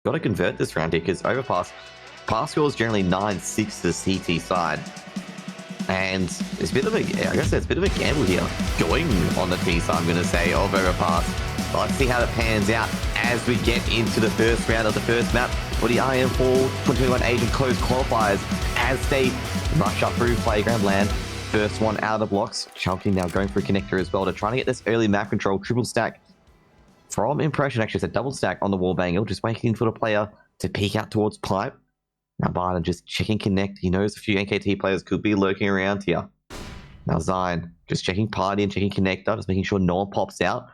Got to convert this round here because Overpass pass score is generally 9-6 to the CT side. And it's a bit of a, I guess it's a bit of a gamble here going on the T side, I'm going to say, of Overpass. But let's see how that pans out as we get into the first round of the first map for the IEM Fall 2021 Asian Closed Qualifiers as they rush up through Playground Land. First one out of the blocks. Chunky now going for a connector as well to try to get this early map control. Triple stack from Impression, actually it's a double stack on the wall bangle, just waiting for the player to peek out towards Pipe. Now Barton just checking connect. He knows a few NKT players could be lurking around here. Now Zion just checking party and checking connector, just making sure no one pops out.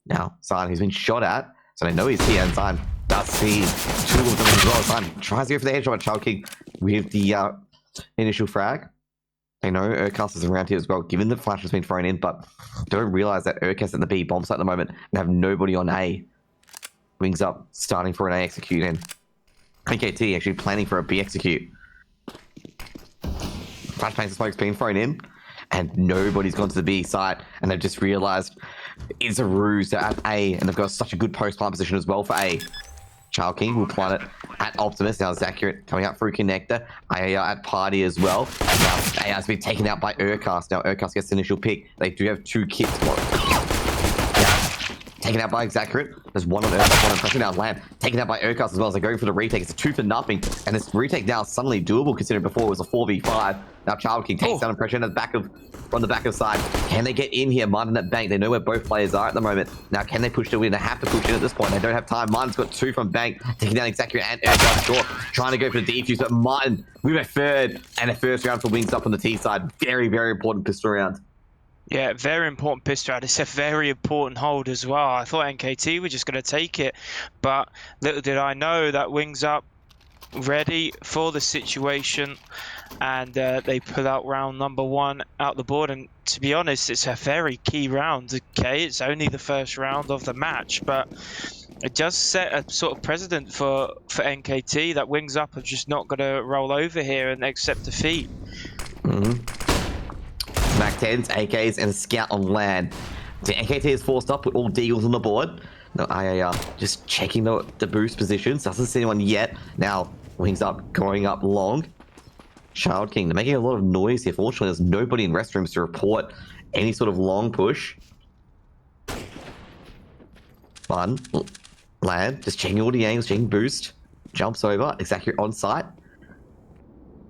Now Zion, he's been shot at, so they know he's here, and Zion does see two of them as well. Zion tries to go for the headshot, choking with the initial frag. They know Urcast is around here as well, given the flash has been thrown in, but don't realize that Urcast at the B bomb site at the moment and have nobody on A. Wings up, starting for an A execute, and NKT actually planning for a B execute. Flashbangs and smokes being thrown in, and nobody's gone to the B site, and they've just realized it's a ruse at A, and they've got such a good post-plant position as well for A. Child King will plant it at Optimus. Now Zacurate coming out through connector. IAR at Party as well. Now AR has been taken out by Urcast. Now Urcast gets the initial pick. They do have two kits. Taken out by Zacurate. There's one on Urcast, one on Impression. Now Lamb taken out by Urcast as well as they're going for the retake. It's a 2 for nothing. And this retake now is suddenly doable considering before it was a 4v5. Now Child King takes down Impression at the back of from the back of side. Can they get in here? Martin at Bank. They know where both players are at the moment. Now, can they push the win? They have to push in at this point. They don't have time. Martin's got 2 from Bank. Taking down Zacurate and Urcast short. Trying to go for the defuse, but Martin with a third and a first round for Wings up on the T side. Very, very important pistol round. Yeah, very important pistol round. It's a very important hold as well. I thought NKT were just going to take it, but little did I know that Wings Up ready for the situation, and they pull out round number 1 out the board. And to be honest, it's a very key round. Okay, it's only the first round of the match, but it does set a sort of precedent for NKT that Wings Up are just not going to roll over here and accept defeat. Mac 10s, AKs, and a scout on land. The NKT is forced up with all deagles on the board. No, IAR just checking the boost positions. Doesn't see anyone yet. Now, Wings Up going up long. Child King, they're making a lot of noise here. Fortunately, there's nobody in restrooms to report any sort of long push. Fun. Land, just checking all the angles, checking boost. Jumps over, exactly on site.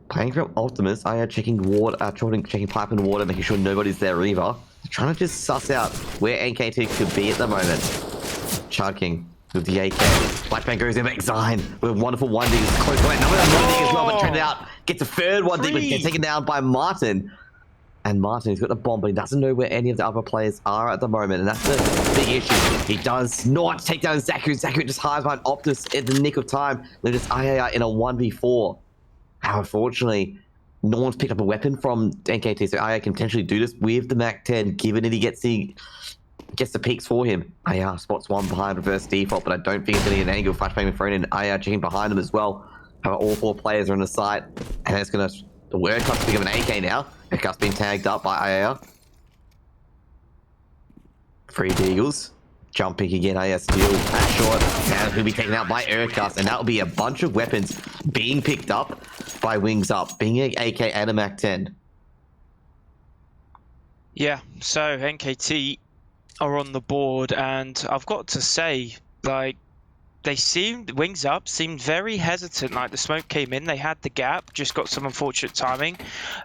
Playing from Optimus, IAR checking water, checking pipe and water, making sure nobody's there either. Trying to just suss out where NKT could be at the moment. Child King with the AK. Flashbang goes in, makes Zion with a wonderful 1D. It's close to it. Another 1D as well, but turned out gets a third 1D, but gets taken down by Martin. And Martin, he's got the bomb, but he doesn't know where any of the other players are at the moment, and that's the big issue. He does not take down Zacurate. Zacurate just hides behind Optimus in the nick of time. They're just IAR in a 1v4. Unfortunately, no one's picked up a weapon from NKT, so IA can potentially do this with the Mac 10, given that he gets the peaks for him. IR spots one behind reverse default, but I don't think it's going to get an angle. Flashbang thrown in, IR checking behind them as well. However, all 4 players are on the site, and it's going to the Urcast to become an AK now. Urcast being tagged up by IR. 3 Deagles. Jumping again, IS steal at short. Now he'll be taken out by Urcast, and that'll be a bunch of weapons being picked up by Wings Up, being an AK and a Mac 10. Yeah, so NKT are on the board, and I've got to say, like, Wings Up seemed very hesitant. Like, the smoke came in, they had the gap, just got some unfortunate timing.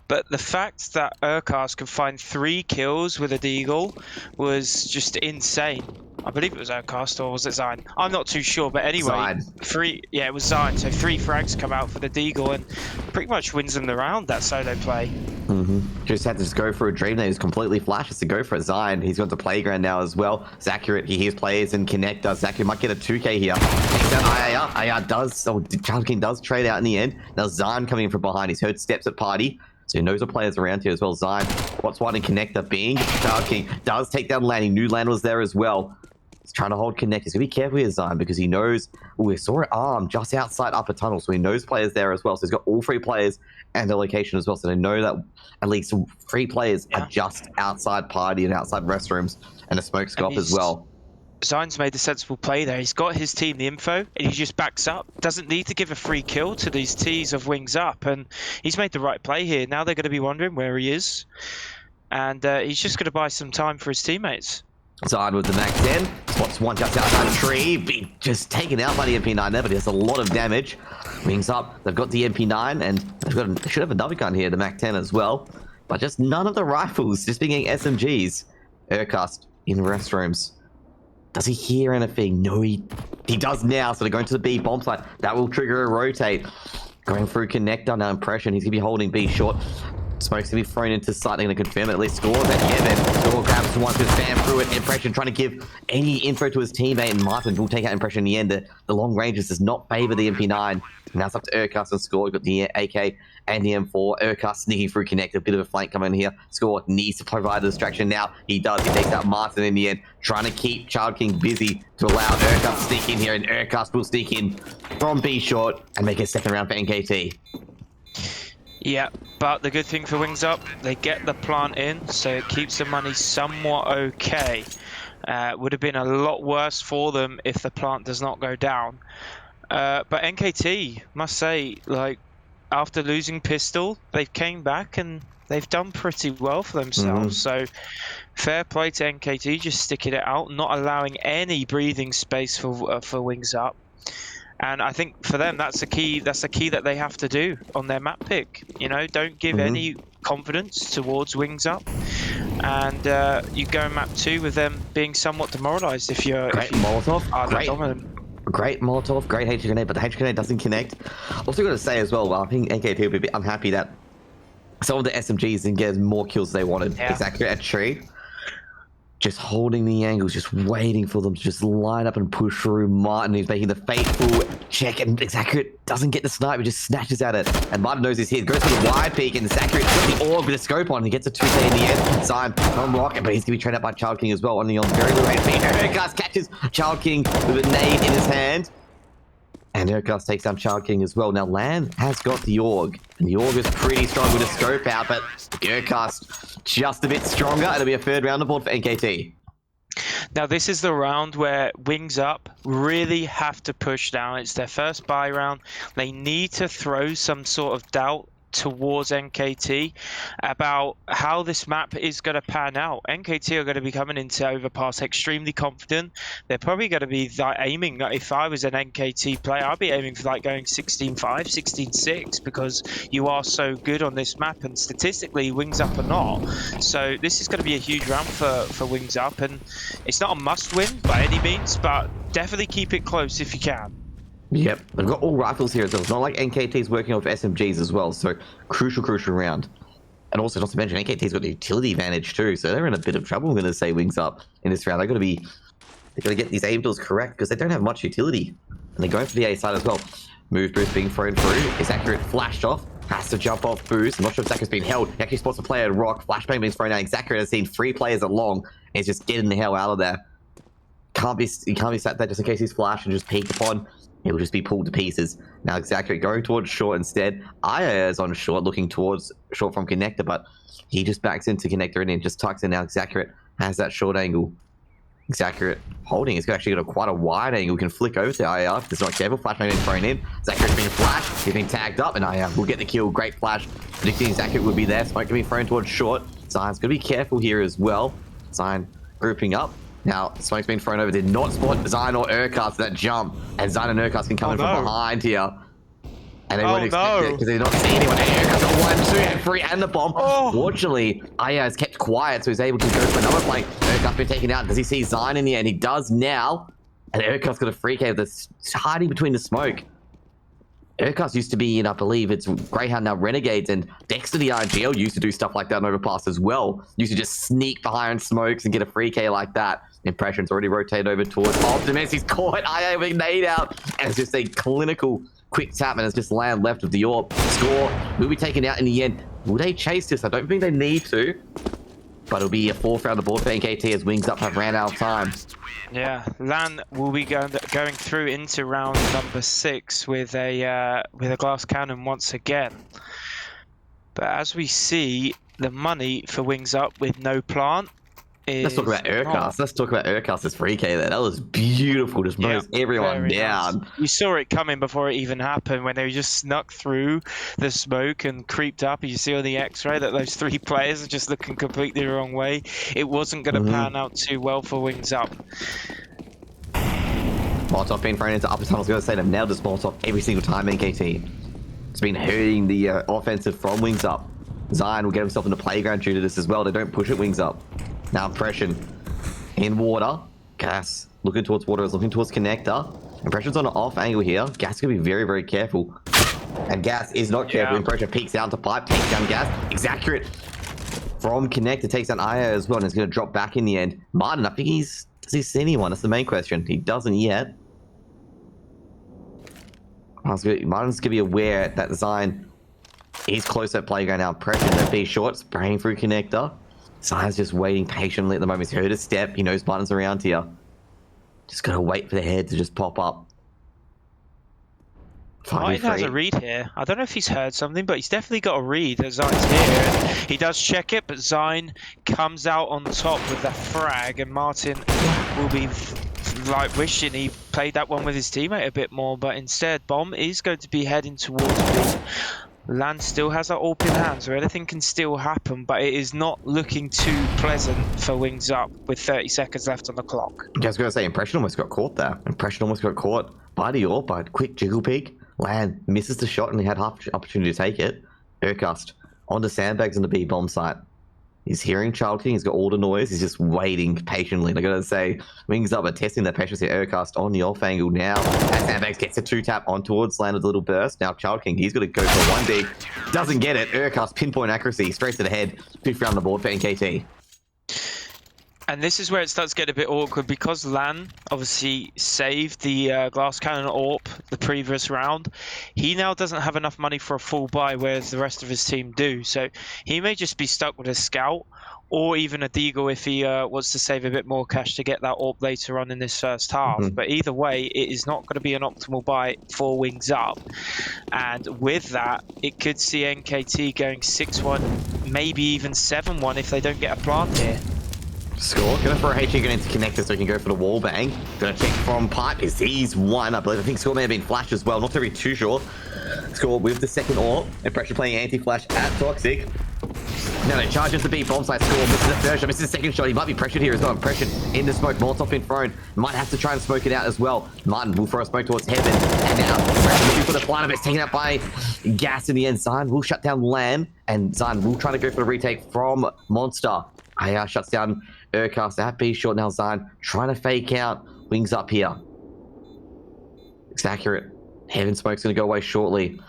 But the fact that Urcast could find 3 kills with a deagle was just insane. I believe it was Urcast, or was it Zion? I'm not too sure, but anyway, Zion. Yeah, it was Zion. So 3 frags come out for the deagle, and pretty much wins them the round, that solo play. Just had to just go for a dream. He was completely flashes to go for a Zion. He's got the playground now as well. Zacurate, he hears players and connector. Zacurate might get a 2k here. Takes down IAR. IAR does, so Child King does trade out in the end. Now Zion coming in from behind. He's heard steps at Party, so he knows the players around here as well. Zion, what's one in connector being Child King does take down Landing. New Land was there as well. He's trying to hold connect. He's going to be careful with Zion because he knows, we saw an arm just outside upper tunnel, so he knows players there as well. So he's got all 3 players and the location as well. So they know that at least 3 players are just outside Party and outside restrooms, and a smoke scope as well. Zion's made the sensible play there. He's got his team the info, and he just backs up. Doesn't need to give a free kill to these T's of Wings Up, and he's made the right play here. Now they're going to be wondering where he is, and he's just going to buy some time for his teammates. Zion with the Mac 10. Spots one just outside the tree. Be just taken out by the MP9 there, but he does a lot of damage. Wings Up. They've got the MP9, and they should have another gun here, the Mac 10 as well. But just none of the rifles, just being SMGs. Aircast in restrooms. Does he hear anything? No, he does now. So they're going to the B bomb site. That will trigger a rotate. Going through connector now. Impression. He's going to be holding B short. Smoke's going to be thrown into sight. They're going to confirm it. At least Score that. Yeah, then Score grabs one to spam through it. Impression trying to give any info to his teammate. And Martin will take out Impression in the end. The long ranges does not favor the MP9. Now it's up to Urcast and Score. We've got the AK and the M4. Urcast sneaking through connect. A bit of a flank coming in here. Score needs to provide the distraction now. He does. He takes out Martin in the end. Trying to keep Child King busy to allow Urcast to sneak in here. And Urcast will sneak in from B short and make a second round for NKT. Yeah, but the good thing for Wings Up, they get the plant in, so it keeps the money somewhat okay. Would have been a lot worse for them if the plant does not go down. But NKT, must say, like, after losing Pistol, they've came back and they've done pretty well for themselves. So fair play to NKT, just sticking it out, not allowing any breathing space for Wings Up. And I think for them, that's the key that they have to do on their map pick. You know, don't give any confidence towards Wings Up. And you go in map 2 with them being somewhat demoralized if you're Molotov. dominant. Great Molotov, great HQ grenade, but the HQ grenade doesn't connect. Also got to say as well, I think NKT will be a bit unhappy that some of the SMGs didn't get more kills as they wanted. Yeah. Exactly at tree. Just holding the angles, just waiting for them to just line up and push through. Martin, who's making the fateful check, and Zacharate doesn't get the snipe, he just snatches at it. And Martin knows he's here, goes for the wide peek, and Zacharate got the orb with a scope on, he gets a 2K in the end. Zion on rocket, but he's going to be trained up by Child King as well, only on very low range. Aircast catches Child King with a nade in his hand. And Aircast takes down Child King as well. Now, Lan has got the AUG, and the AUG is pretty strong with a scope out, but Aircast just a bit stronger. It'll be a third round aboard for NKT. Now, this is the round where Wings Up really have to push down. It's their first buy round. They need to throw some sort of doubt towards NKT about how this map is going to pan out. NKT are going to be coming into Overpass extremely confident. They're probably going to be like aiming, if I was an NKT player, I'd be aiming for like going 16-5, 16-6 because you are so good on this map, and statistically Wings Up are not. So this is going to be a huge round for Wings Up, and it's not a must win by any means, but definitely keep it close if you can. Yep, they've got all rifles here as well. It's not like NKT's working off SMGs as well, so crucial round. And also, not to mention, NKT's got the utility advantage too, so they're in a bit of trouble, I'm going to say, Wings Up in this round. They're going to get these aim tools correct because they don't have much utility. And they're going for the A side as well. Move boost being thrown through. Is Accurate flashed off? Has to jump off boost. I'm not sure if Zachar's been held. He actually spots a player at Rock. Flashbang being thrown out. Zacharate has seen 3 players at long, and he's just getting the hell out of there. He can't be sat there just in case he's flashed and just peeked upon. It will just be pulled to pieces. Now exactly going towards short instead. Aya is on short, looking towards short from connector, but he just backs into connector and then just tucks in. Now Zacharate has that short angle. Zacharate holding. He's actually got quite a wide angle. He can flick over to Aya if it's not careful. Flash being thrown in. Zacharate's being flashed. He's being tagged up, and Aya will get the kill. Great flash. Predicting Zacharate would be there. Smoke can be thrown towards short. Zion's going to be careful here as well. Zion grouping up. Now, Smoke's been thrown over. Did not spot Zion or Urcast that jump. And Zion and Urcast can come in from behind here. And they won't expect it because they did not see anyone. And Urcast got 1, 2, and 3, and the bomb. Fortunately, Aya has kept quiet, so he's able to go for another flank. Urcast been taken out. Does he see Zion in the end? He does now. And Urcast got a free cave that's hiding between the smoke. Urcast used to be in, I believe, it's Greyhound, now Renegades, and Dexter the RGL used to do stuff like that in Overpass as well. Used to just sneak behind smokes and get a free K like that. Impression's already rotated over towards Optimus. He's caught Aya with nade out, and it's just a clinical quick tap, and it's just land left of the orb. Score will be taken out in the end. Will they chase this? I don't think they need to, but it'll be a 4th round aboard for NKT as Wings Up have ran out of time. Yeah, Lan will be going through into round number 6 with a glass cannon once again. But as we see, the money for Wings Up with no plant Let's talk about Urcast. Let's talk about Urcast's free K there. That was beautiful. Just mows everyone down. Nice. You saw it coming before it even happened when they just snuck through the smoke and creeped up. You see on the X-ray that those 3 players are just looking completely the wrong way. It wasn't going to pan out too well for Wings Up. Molotov being thrown into upper tunnels. Going to say they've nailed this Molotov every single time. NKT. It's been hurting the offensive from Wings Up. Zion will get himself in the playground due to this as well. They don't push it Wings Up. Now Impression in water. Gas looking towards water, is looking towards connector. Impression's on an off angle here. Gas is going to be very, very careful. And Gas is not careful. Impression peeks down to pipe, takes down Gas. Exact from connector, takes down IO as well, and is going to drop back in the end. Martin, I think does he see anyone? That's the main question. He doesn't yet. Martin's going to be aware that Zion is close at playground now. Impression that B short, spraying through connector. Zion's just waiting patiently at the moment. He's heard a step. He knows Martin's around here. Just gotta wait for the head to just pop up. Martin has a read here. I don't know if he's heard something, but he's definitely got a read that Zion's here. He does check it, but Zion comes out on top with the frag, and Martin will be like wishing he played that one with his teammate a bit more, but instead Bomb is going to be heading towards B. Land still has that AWP in hand, so anything can still happen, but it is not looking too pleasant for Wings Up with 30 seconds left on the clock. I was going to say, Impression almost got caught there. Impression almost got caught by the AWP, by a quick jiggle peek. Land misses the shot and he had half opportunity to take it. Urcast onto sandbags on the B bomb site. He's hearing Child King, he's got all the noise, he's just waiting patiently. I gotta say, Wings Up are testing their patience here. Urcast on the off angle now. As Sandbags gets a 2-tap on towards Land with a little burst. Now Child King, he's gonna go for 1 dig. Doesn't get it. Urcast pinpoint accuracy, straight to the head. 5th round the board for NKT. And this is where it starts to get a bit awkward because Lan obviously saved the glass cannon AWP the previous round. He now doesn't have enough money for a full buy, whereas the rest of his team do. So he may just be stuck with a scout or even a deagle if he wants to save a bit more cash to get that AWP later on in this first half. But either way, it is not going to be an optimal buy for Wings Up. And with that, it could see NKT going 6-1, maybe even 7-1 if they don't get a plant here. Score. Gonna throw HE going into connector so he can go for the wall bang. Gonna check from pipe. Is he's one, I believe. I think Score may have been flashed as well. Not to be too sure. Score with the second AWP. Impression playing anti-flash at Toxic. Now they charges the B bomb side. Score misses the first shot, misses the second shot. He might be pressured here as well. Impression in the smoke. Molotov in thrown. Might have to try and smoke it out as well. Martin will throw a smoke towards heaven. And now Impression looking for the flight of it. It's taken out by Gas in the end. Zion will shut down Lan. And Zion will try to go for the retake from Monster. IR shuts down Urcast at B short. Now Zion trying to fake out. Wings Up here. It's accurate. Heaven Smoke's going to go away shortly.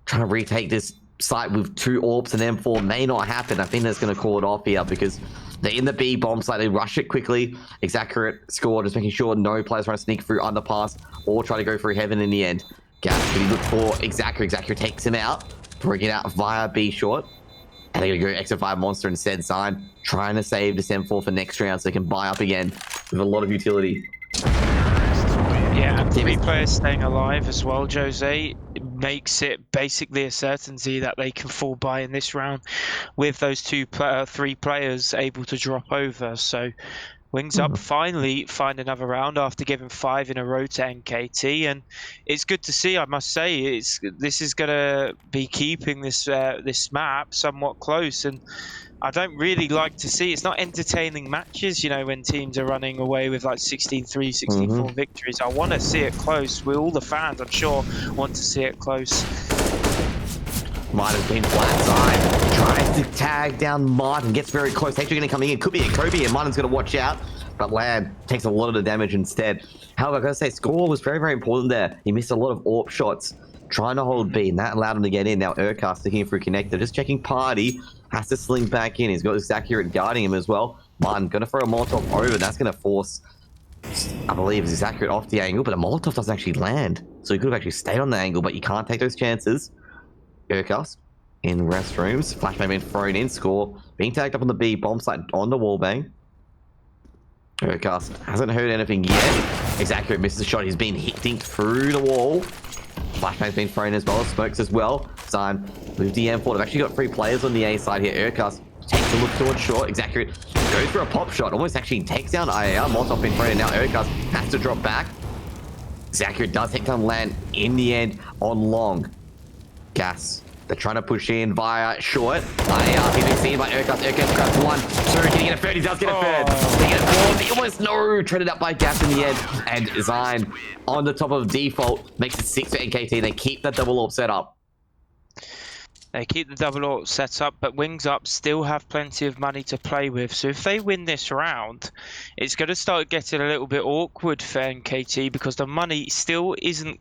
Trying to retake this site with 2 AWPs and M4 may not happen. I think that's going to call it off here because they're in the B bomb site. They rush it quickly. It's accurate score, just making sure no players trying to sneak through underpass or try to go through Heaven in the end. Gas, but he looked for Exactly. Exactly takes him out. Bring it out via B short. And they're going to go extra 5 Monster instead. Sign trying to save this M4 for next round so they can buy up again with a lot of utility. Yeah, and 3 players staying alive as well, Jose, makes it basically a certainty that they can fall by in this round with those 3 players able to drop over. So Wings Up finally find another round after giving 5 in a row to NKT, and it's good to see. I must say, this is going to be keeping this this map somewhat close, and I don't really like to see. It's not entertaining matches, you know, when teams are running away with like 16-3, 16-4 victories. I want to see it close. With all the fans, I'm sure, want to see it close. Might have been flat side. Tries to tag down Martin. Gets very close. Actually going to come in. Could be a Kobe, and Martin's going to watch out. But Land takes a lot of the damage instead. However, I've got to say, Score was very, very important there. He missed a lot of AWP shots. Trying to hold B, and that allowed him to get in. Now Urcast sticking in through connector. Just checking Party. Has to sling back in. He's got this accurate guarding him as well. Martin going to throw a Molotov over. That's going to force, I believe, is accurate off the angle. But a Molotov doesn't actually land. So he could have actually stayed on the angle, but you can't take those chances. Urcast in restrooms. Flashbang being thrown in. Score being tagged up on the B bomb site on the wall bang. Urcast hasn't heard anything yet. Exactly, misses the shot. He's been hitting through the wall. Flashbang's been thrown as well. Smokes as well. Zion with the M4. They've actually got 3 players on the A side here. Urcast takes to look towards short. Exaggurate goes for a pop shot. Almost actually takes down IAR. Molotov in front, and now Overpass has to drop back. Exaggurate does take down land in the end on long. Gas. They're trying to push in via short. IAR being seen by Overpass. Overpass grabs one, two. Can he get a third? He does get a third. They get a fourth. He almost traded up by Gas in the end. And Zine on the top of default makes it 6 for NKT. They keep that double AWP set up. They keep the double AWP set up, but Wings Up still have plenty of money to play with. So if they win this round, it's going to start getting a little bit awkward for NKT because the money still isn't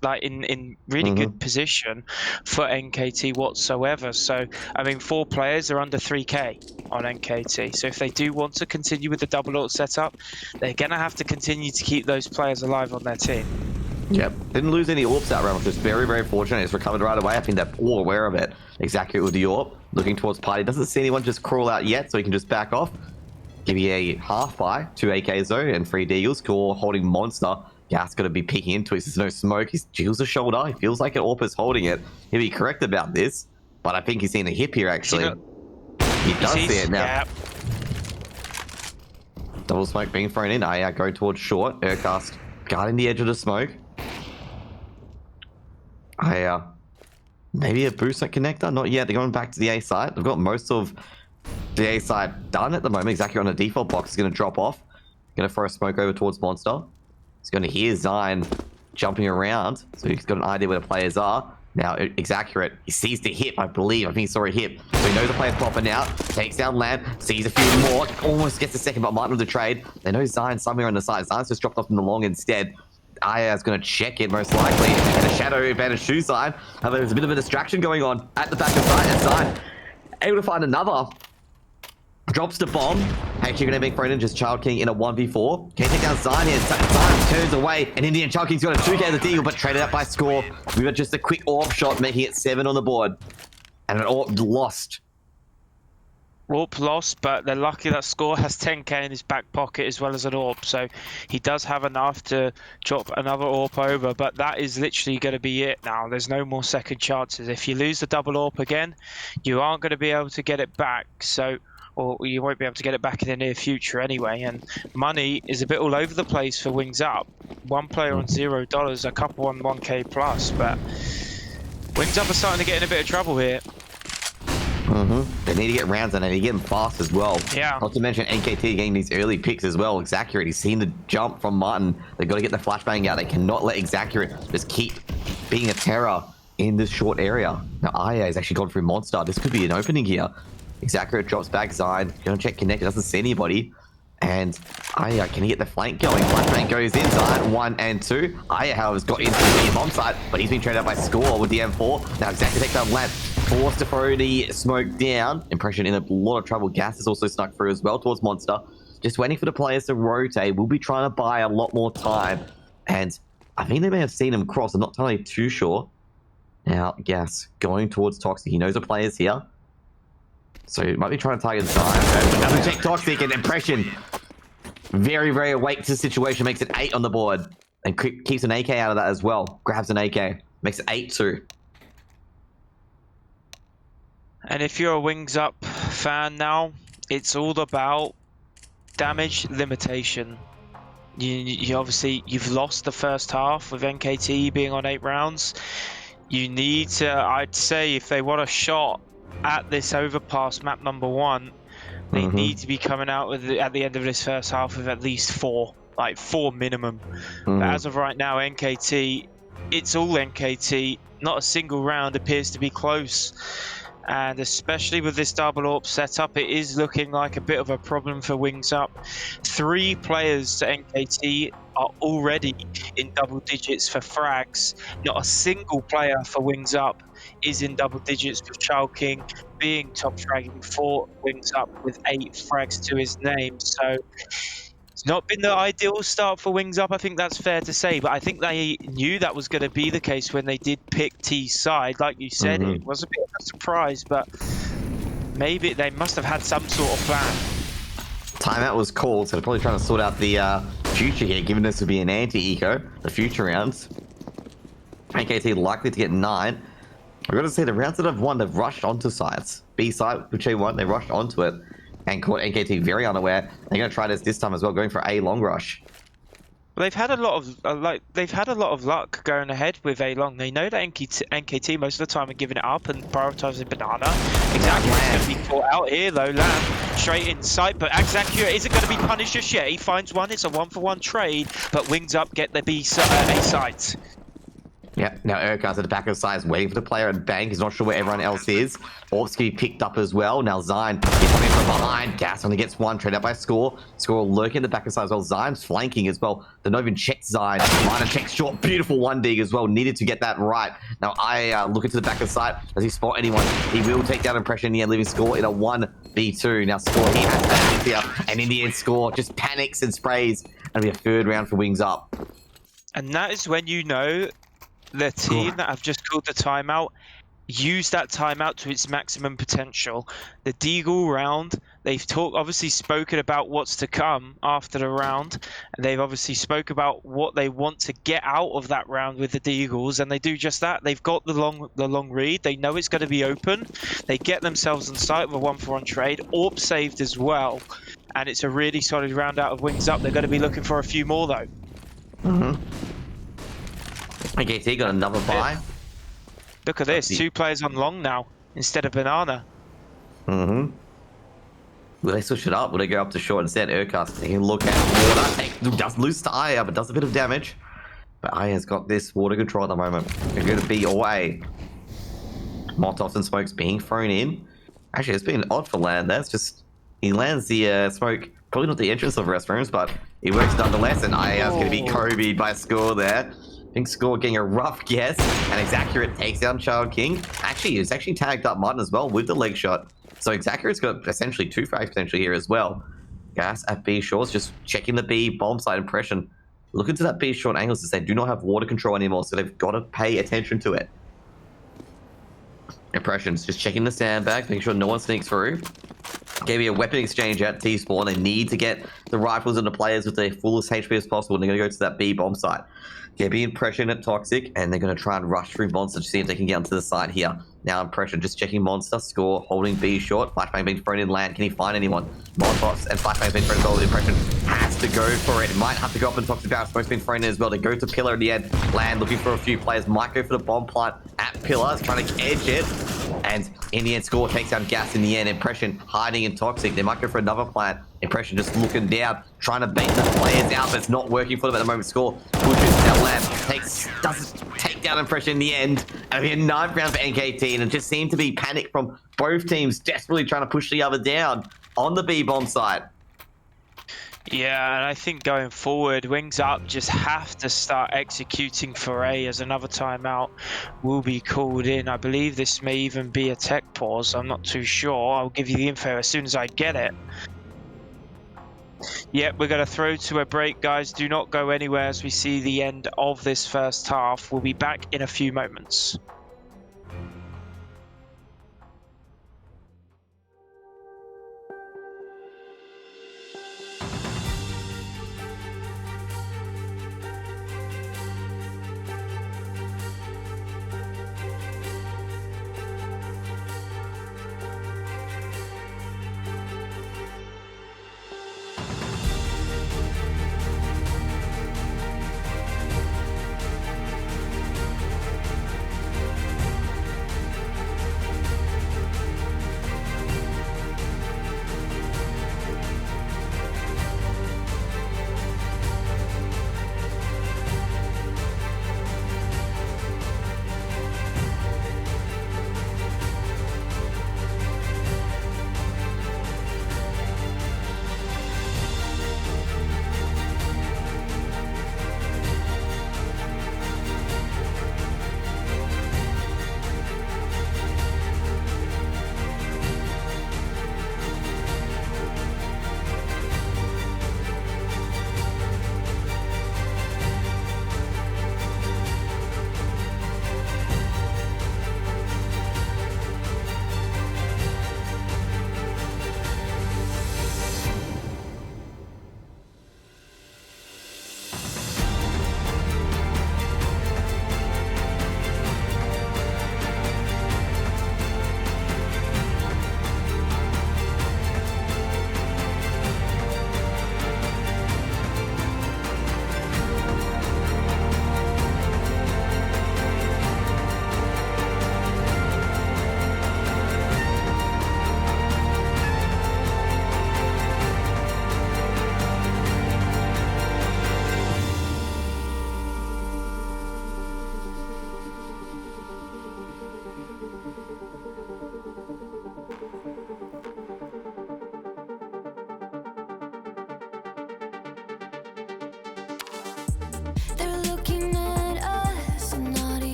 like in really good position for NKT whatsoever. So I mean, 4 players are under 3k on NKT. So if they do want to continue with the double AWP setup, they're going to have to continue to keep those players alive on their team. Yep, didn't lose any AWPs that round, which is very, very fortunate. It's recovered right away. I think they're all aware of it. Exactly with the AWP, looking towards party. Doesn't see anyone just crawl out yet, so he can just back off. Give you a half buy, 2 AKs though, and 3 deagles. Core holding Monster. Gas going to be peeking into it. There's no smoke. He jiggles the shoulder. He feels like an AWP is holding it. He'll be correct about this, but I think he's seen a hip here actually. He does see it now. Yeah. Double smoke being thrown in. Go towards short. Aircast guarding the edge of the smoke. Maybe a boost at connector? Not yet. They're going back to the A side. They've got most of the A side done at the moment. Exactly on the default box. Is going to drop off. Going to throw a smoke over towards Monster. He's going to hear Zine jumping around. So he's got an idea where the players are. Now, Exaccurate. He sees the hip, I believe. I think he saw a hip. So he knows the player's popping out. Takes down land. Sees a few more. Almost gets a second, but might not the trade. They know Zine somewhere on the side. Zine's just dropped off in the long instead. Aya's going to check it most likely. And a shadow advantage to Zine. There's a bit of a distraction going on at the back of Zine. And Zine able to find another. Drops the bomb. Actually going to be thrown in just Child King in a 1v4. Can take down Zine here. Zine turns away. And Indian Child King's got a 2k the deal, but traded up by score. We got just a quick AWP shot, making it 7 on the board. And an AWP lost. AWP lost, but they're lucky that Score has 10k in his back pocket as well as an AWP, so he does have enough to drop another AWP over, but that is literally going to be it now. There's no more second chances. If you lose the double AWP again, you aren't going to be able to get it back, or you won't be able to get it back in the near future anyway, and money is a bit all over the place for Wings Up. One player on $0, a couple on 1k plus, but Wings Up are starting to get in a bit of trouble here. They need to get rounds and they need to get them fast as well. Yeah. Not to mention NKT getting these early picks as well. Exaccurate, he's seen the jump from Martin. They've got to get the flashbang out. They cannot let Exaccurate just keep being a terror in this short area. Now Aya has actually gone through Monster. This could be an opening here. Exaccurate drops back Zine. Gonna check connect. Doesn't see anybody. And Aya, can he get the flank going? Flashbang goes in. Zine 1 and 2. Aya, however, has got into the bomb site, but he's been traded out by Score with the M4. Now Exaccurate takes down land. Forced to throw the smoke down. Impression in a lot of trouble. Gas is also snuck through as well towards Monster. Just waiting for the players to rotate. We'll be trying to buy a lot more time. And I think they may have seen him cross. I'm not entirely too sure. Now, Gas going towards Toxic. He knows the player's here. So he might be trying to target Zine. Doesn't check Toxic, and Impression very, very awake to the situation. Makes it 8 on the board. And keeps an AK out of that as well. Grabs an AK. Makes it 8-2. And if you're a Wings Up fan now, it's all about damage limitation. You obviously, you've lost the first half with NKT being on 8 rounds. You need to, I'd say, if they want a shot at this Overpass map number 1, they need to be coming out with at the end of this first half with at least 4, like 4 minimum. But as of right now, NKT, it's all NKT. Not a single round appears to be close. And especially with this double AWP setup, it is looking like a bit of a problem for Wings Up. 3 players to NKT are already in double digits for frags. Not a single player for Wings Up is in double digits, with Child King being top fragging for Wings Up with 8 frags to his name. So it's not been the ideal start for Wings Up, I think that's fair to say, but I think they knew that was going to be the case when they did pick T's side. Like you said, it was a bit of a surprise, but maybe they must have had some sort of plan. Timeout was called, so they're probably trying to sort out the future here, given this would be an anti-eco, the future rounds. NKT likely to get 9. I've got to say, the rounds that I've won, they've rushed onto sites. B site, which they won, they rushed onto it and caught NKT very unaware. They're going to try this time as well, going for a long rush. They've had a lot of luck going ahead with A long. They know that NKT most of the time are giving it up and prioritizing banana. Exactly what's going to be caught out here though. Lamb straight in sight, but Exaccura isn't going to be punished just yet. He finds one. It's a 1-for-1 trade, but Wings Up get the A sites. Yeah, now Overpass at the back of the side is waiting for the player and Bank. He's not sure where everyone else is. Orbs can be picked up as well. Now Zine is coming from behind. Gas only gets one, trade up by Score. Score lurking at the back of the side as well. Zine's flanking as well. They're not even checked Zine. Minor checks short. Beautiful 1D as well. Needed to get that right. Now I look into the back of the side. Does he spot anyone? He will take down Impression in the end, leaving Score in a 1v2. Now Score, he has that here. And in the end, Score just panics and sprays. And be a third round for Wings Up. And that is when you know the team that have just called the timeout use that timeout to its maximum potential. The Deagle round, they've obviously spoken about what's to come after the round, and they've obviously spoke about what they want to get out of that round with the Deagles, and they do just that. They've got the long read. They know it's going to be open. They get themselves on site with a 1-for-1 trade. Orb saved as well, and it's a really solid round out of Wings Up. They're going to be looking for a few more though. NKT got another buy. Look at this, 2 players on long now instead of banana. Will they switch it up? Will they go up to short instead? Urcast taking a look at water. Does lose to Aya, but does a bit of damage. But Aya's got this water control at the moment. They're going to B or A. Molotovs and smokes being thrown in. Actually, it's been odd for Land. That's just he lands the smoke. Probably not the entrance of restrooms, but it works nonetheless. And Aya's going to be Kobe by Score there. I think Score getting a rough guess, and Exacurate takes down Child King. Actually, he's actually tagged up Martin as well with the leg shot. So Exacurate's got essentially 2 frags potentially here as well. Gas at B shores, just checking the B bomb side impression. Look into that B short angles as they do not have water control anymore, so they've got to pay attention to it. Impressions, just checking the sandbag, making sure no one sneaks through. Gave me a weapon exchange at T-spawn. They need to get the rifles and the players with their fullest HP as possible, and they're going to go to that B bomb site. Gabby Impression at Toxic, and they're going to try and rush through Monster to see if they can get onto the side here. Now Impression just checking Monster, Score, holding B short. Flashbang being thrown in land. Can he find anyone? Molotovs and Flashbang being thrown as well. Impression has to go for it. Might have to go up and Toxic Barrel. Smoke's been thrown in as well. They go to Pillar at the end. Land looking for a few players. Might go for the bomb plant at Pillar, trying to edge it. And in the end, Score takes down Gas in the end. Impression hiding in Toxic. They might go for another plant. Impression just looking down, trying to bait the players out, but it's not working for them at the moment. Score pushes down Land, doesn't take down Impression in the end. And it'll be a 9th round for NKT, and it just seemed to be panic from both teams, desperately trying to push the other down on the B bomb side. Yeah, and I think going forward, Wings Up just have to start executing for A as another timeout will be called in. I believe this may even be a tech pause. I'm not too sure. I'll give you the info as soon as I get it. Yep, we're going to throw to a break, guys. Do not go anywhere as we see the end of this first half. We'll be back in a few moments.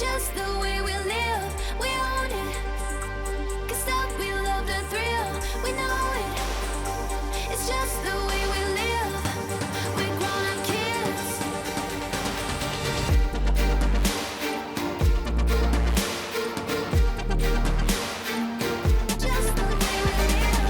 just the way we live. We own it. 'Cause stop, we love the thrill. We know it. It's just the way we live. We're grown-up kids. Just the way we live.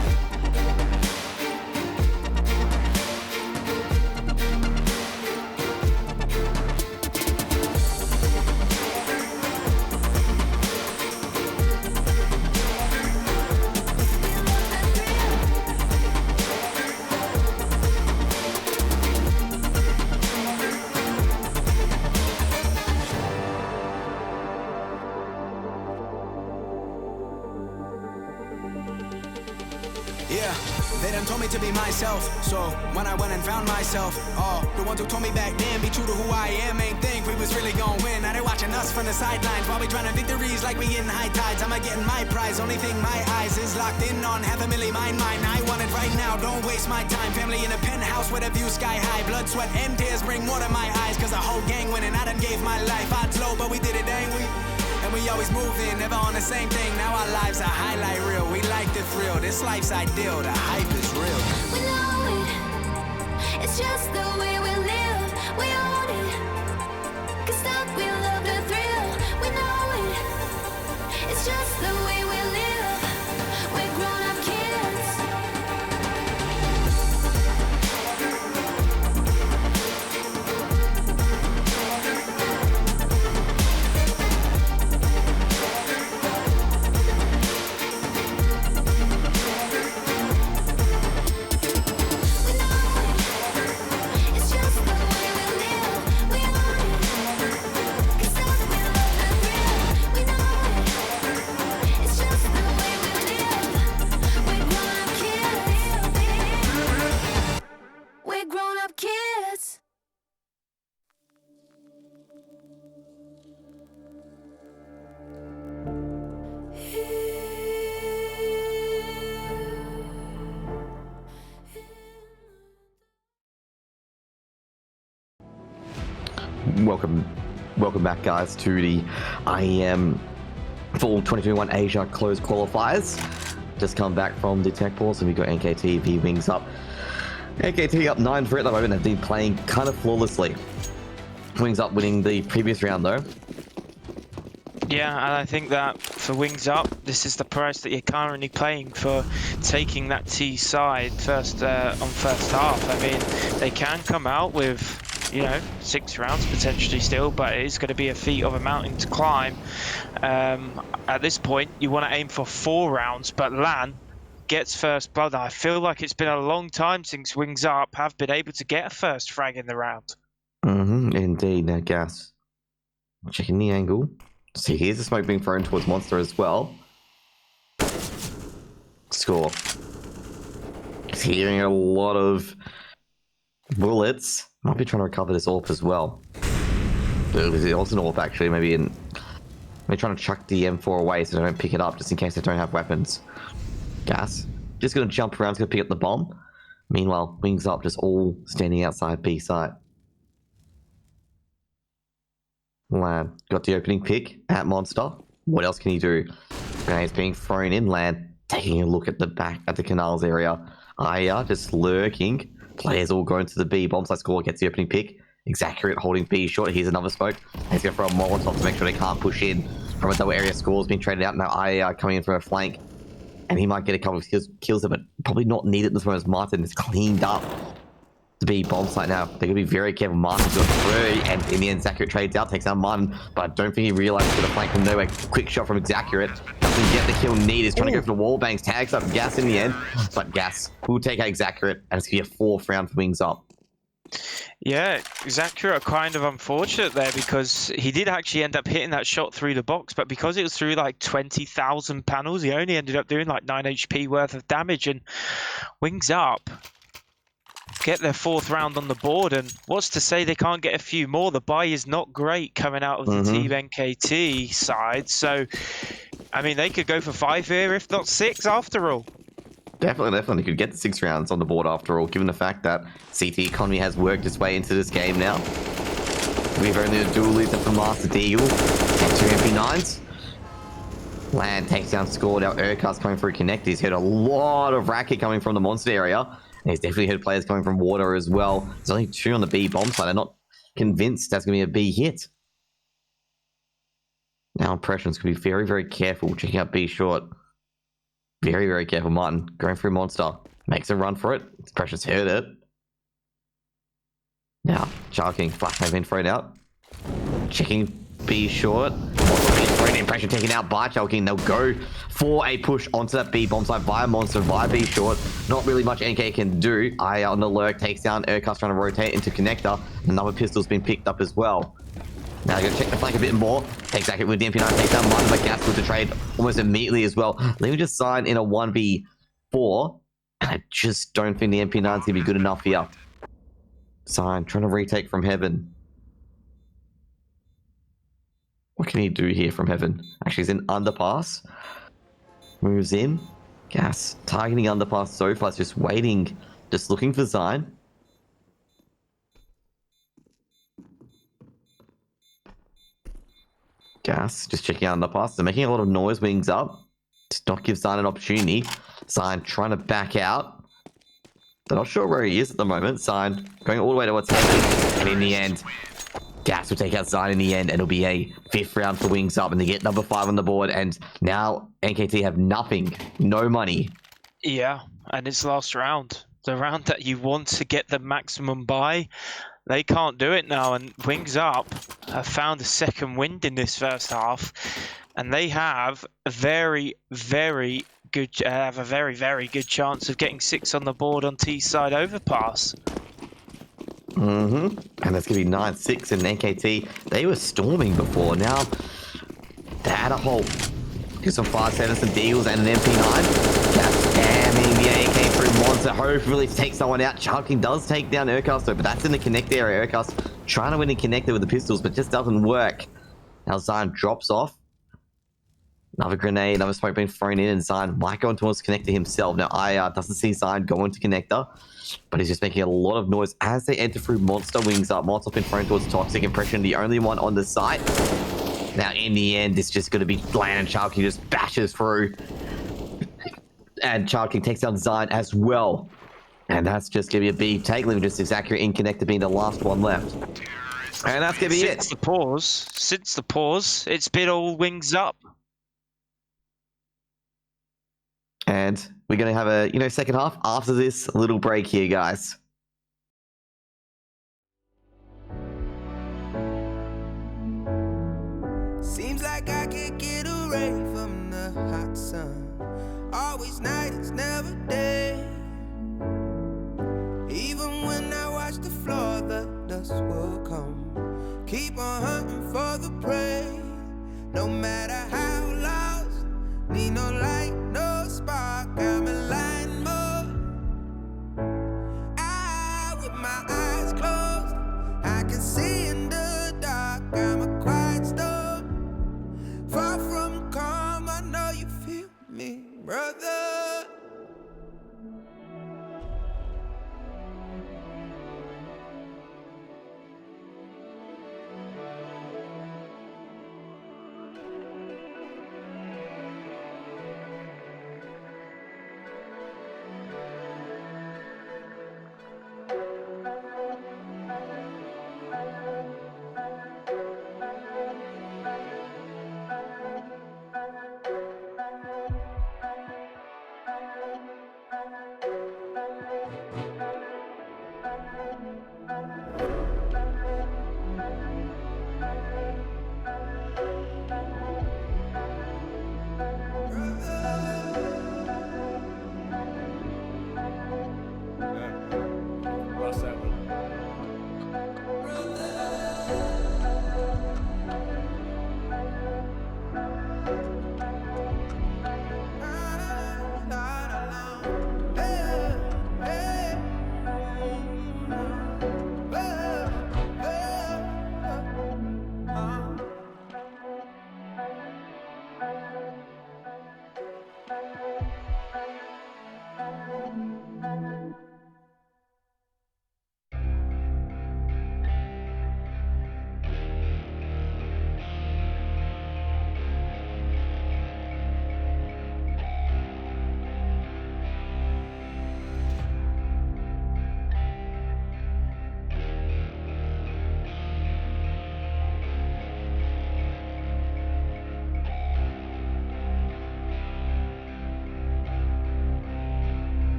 Yeah, they done told me to be myself. So when I went and found myself, the ones who told me back then, be true to who I am, ain't think we was really gonna win. Now they watching us from the sidelines while we trying to victories like we getting high tides. I'm getting my prize, only thing my eyes is locked in on. $500,000 mine. I want it right now, don't waste my time. Family in a penthouse with a view sky high. Blood, sweat, and tears bring water to my eyes. Cause the whole gang winning, I done gave my life. Odds low, but we did it, dang we. And we always moving, never on the same thing. Now our lives are highlight reel. We like the thrill, this life's ideal. The hype is real. We know it. It's just the way we live. We own it. 'Cause stop, we love the thrill. We know it. It's just the way we live. We're grown-up kids. We know it. It's just the way we live. We own it. 'Cause stop, we love the thrill. We know it. It's just the way we live. We're grown-up kids. We're grown-up kids. Welcome back, guys, to the IEM Fall 2021 Asia Closed Qualifiers. Just come back from the tech pause, and we got NKT v Wings up. NKT up 9-3 at the moment. They've been playing kind of flawlessly. Wings up winning the previous round, though. Yeah, and I think that for Wings Up, this is the price that you're currently paying for taking that T side first on first half. I mean, they can come out with, you know, 6 rounds potentially still, but it is going to be a feat of a mountain to climb. At this point, you want to aim for 4 rounds, but Lan gets first blood. I feel like it's been a long time since Wings Up have been able to get a first frag in the round. Indeed. Now, Gas checking the angle. See, here's the smoke being thrown towards Monster as well. Score. He's hearing a lot of bullets. Might be trying to recover this AWP as well. It was an AWP actually. Maybe they're trying to chuck the M4 away so they don't pick it up, just in case they don't have weapons. Gas just gonna jump around, gonna pick up the bomb. Meanwhile, Wings Up just all standing outside B site. Lan got the opening pick at Monster. What else can he do? Grenades being thrown in. Lan taking a look at the back at the canals area. Aya just lurking. Players all going to the B. Bombsite score gets the opening pick. Exaccurate holding B short. Here's another smoke. He's going to throw a Molotov to make sure they can't push in. From a double area score has been traded out. Now Aya coming in from a flank. And he might get a couple of kills, but probably not needed at this moment as Martin is cleaned up. The B bomb site now. They're going to be very careful. Martin's got 3, and in the end, Exaccurate trades out, takes out Martin, but I don't think he realized he's going to flank from nowhere. Quick shot from Exaccurate. Doesn't get the kill needed. He's trying to go for the wall bangs, tags up Gas in the end, but Gas will take out Exaccurate, and it's going to be a 4th round for Wings Up. Yeah, Exaccurate are kind of unfortunate there because he did actually end up hitting that shot through the box, but because it was through like 20,000 panels, he only ended up doing like 9 HP worth of damage, and Wings Up get their 4th round on the board, and what's to say they can't get a few more? The buy is not great coming out of the Team NKT side, so I mean they could go for 5 here, if not 6 after all. Definitely could get the 6 rounds on the board after all, given the fact that CT Economy has worked its way into this game now. We've only a dual leader from Master Deagle, and Two MP9s. Land takes down scored. Our Urquhart coming through connect. He's hit a lot of racket coming from the monster area. And he's definitely hit players coming from water as well. There's only 2 on the B bomb side. I'm not convinced that's going to be a B hit. Now Impression's going to be very, very careful. Checking out B short. Very, very careful. Martin going through monster. Makes a run for it. Impression's heard it. Now, Sharking. Flash have been thrown out. Checking B short. Impression taken out by Chalking. They'll go for a push onto that B bomb side via Monster, via B short. Not really much NK can do. I on the lurk takes down Urquhart trying to rotate into connector. Another pistol's been picked up as well. Now they're going to check the flank a bit more. Takes back it with the MP9, takes down Martin, but Gas with the trade almost immediately as well. Let me just sign in a 1v4. And I just don't think the MP9's going to be good enough here. Sign, trying to retake from heaven. What can he do here from heaven? Actually, he's in underpass. Moves in. Gas. Targeting underpass so far. It's just waiting. Just looking for Zine. Gas. Just checking out underpass. They're making a lot of noise. Wings up. Just not give Zine an opportunity. Zine trying to back out. They're not sure where he is at the moment. Zine going all the way to what's happening. And in the end, Gas will take out Zine in the end, and it'll be a 5th round for Wings Up, and they get number 5 on the board, and now NKT have nothing, no money. Yeah, and it's last round. The round that you want to get the maximum buy. They can't do it now, and Wings Up have found a second wind in this first half, and they have a very, very good chance of getting 6 on the board on T side Overpass. And that's going to be 9-6 in NKT. They were storming before. Now, they had a whole... Get some 5-7, some deals, and an MP9. That's spamming the AK through Monster. Hopefully takes someone out. Chunking does take down Urquhart, but that's in the connect area. Urquhart trying to win in connector with the pistols, but just doesn't work. Now Zion drops off. Another grenade, another smoke being thrown in, and Zion might go towards connector himself. Now IR doesn't see Zion go into connector, but he's just making a lot of noise as they enter through Monster. Wings Up. Monster been thrown towards Toxic. Impression, the only one on the site. Now, in the end, it's just going to be Bland, and Chalky just bashes through. And Chalky takes down Zion as well. And that's just going to be a B take. Just accurate in connector being the last one left. And that's going to be it. Since the pause, it's been all Wings Up. And we're going to have a, second half after this little break here, guys. Seems like I can't get away from the hot sun. Always night, it's never day. Even when I watch the floor, the dust will come. Keep on hunting for the prey. No matter how lost, need no light, no spark. I'm in line mode. With my eyes closed, I can see in the dark. I'm a quiet storm. Far from calm, I know you feel me, brother.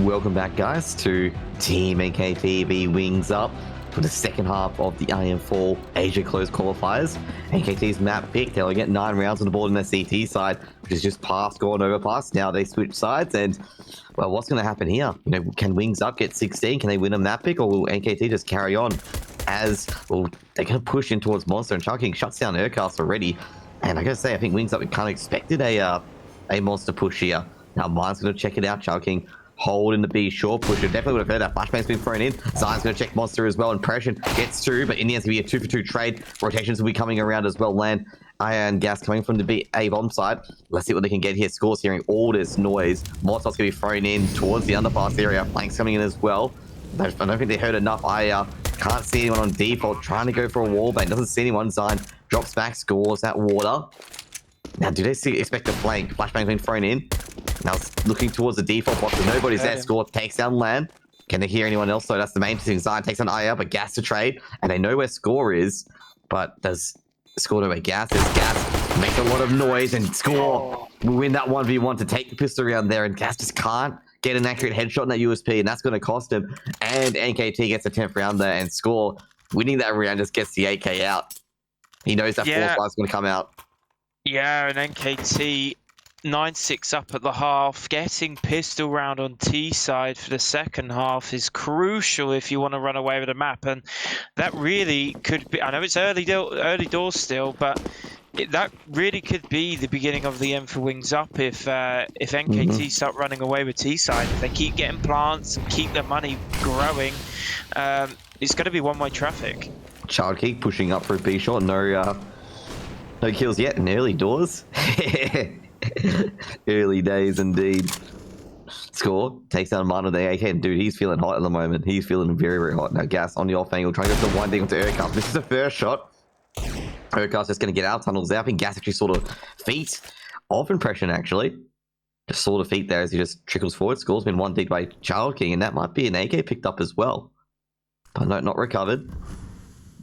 welcome back, guys, to Team NKT v Wings Up for the second half of the IEM Fall Asia Closed Qualifiers. NKT's map pick, they'll get 9 rounds on the board on their CT side, which is just past, gone, overpass. Now they switch sides, and, well, what's going to happen here? You know, can Wings Up get 16? Can they win a map pick, or will NKT just carry on? As, well, they're going to push in towards Monster, and Chunking shuts down Aircast already. And I gotta say, I think Wings Up kind of expected a Monster push here. Now Mine's going to check it out, Chunking. Hold in the B short pusher. Definitely would have heard that. Flashbang's been thrown in. Zion's going to check Monster as well. Impression gets through, but in the end, it's going to be a 2-for-2 trade. Rotations will be coming around as well. Land, Iron Gas coming from the A bomb side. Let's see what they can get here. Scores hearing all this noise. Molotov's going to be thrown in towards the underpass area. Flanks coming in as well. I don't think they heard enough. I can't see anyone on default. Trying to go for a wall bang. Doesn't see anyone. Zion drops back, scores that water. Now, do they expect a flank? Flashbang's been thrown in. Now looking towards the default box, nobody's there. Score takes down Land. Can they hear anyone else? So that's the main thing. Zion takes down IR, but Gas to trade, and they know where Score is. But does Score know where Gas is? Gas make a lot of noise, and Score will win that 1v1 to take the pistol around there. And Gas just can't get an accurate headshot in that USP, and that's going to cost him. And NKT gets the 10th round there, and Score winning that round just gets the AK out. He knows that fourth light's going to come out. Yeah, and NKT 9-6 up at the half. Getting pistol round on T side for the second half is crucial if you want to run away with the map, and that really could be. I know it's early doors still, but that really could be the beginning of the end for Wings Up if NKT start running away with T side. If they keep getting plants and keep their money growing, it's going to be one-way traffic. Childkey pushing up for a B shot. No kills yet in early doors. Early days indeed. Score takes down Martin with the AK, and dude, he's feeling hot at the moment. He's feeling very, very hot. Now Gas on the off angle, trying to go for the winding onto Aircast. This is the first shot. Aircast just going to get out tunnels there. I think Gas actually sort of feet off Impression, actually. Just sort of feet there as he just trickles forward. Score's been one deep by Child King, and that might be an AK picked up as well. But no, not recovered.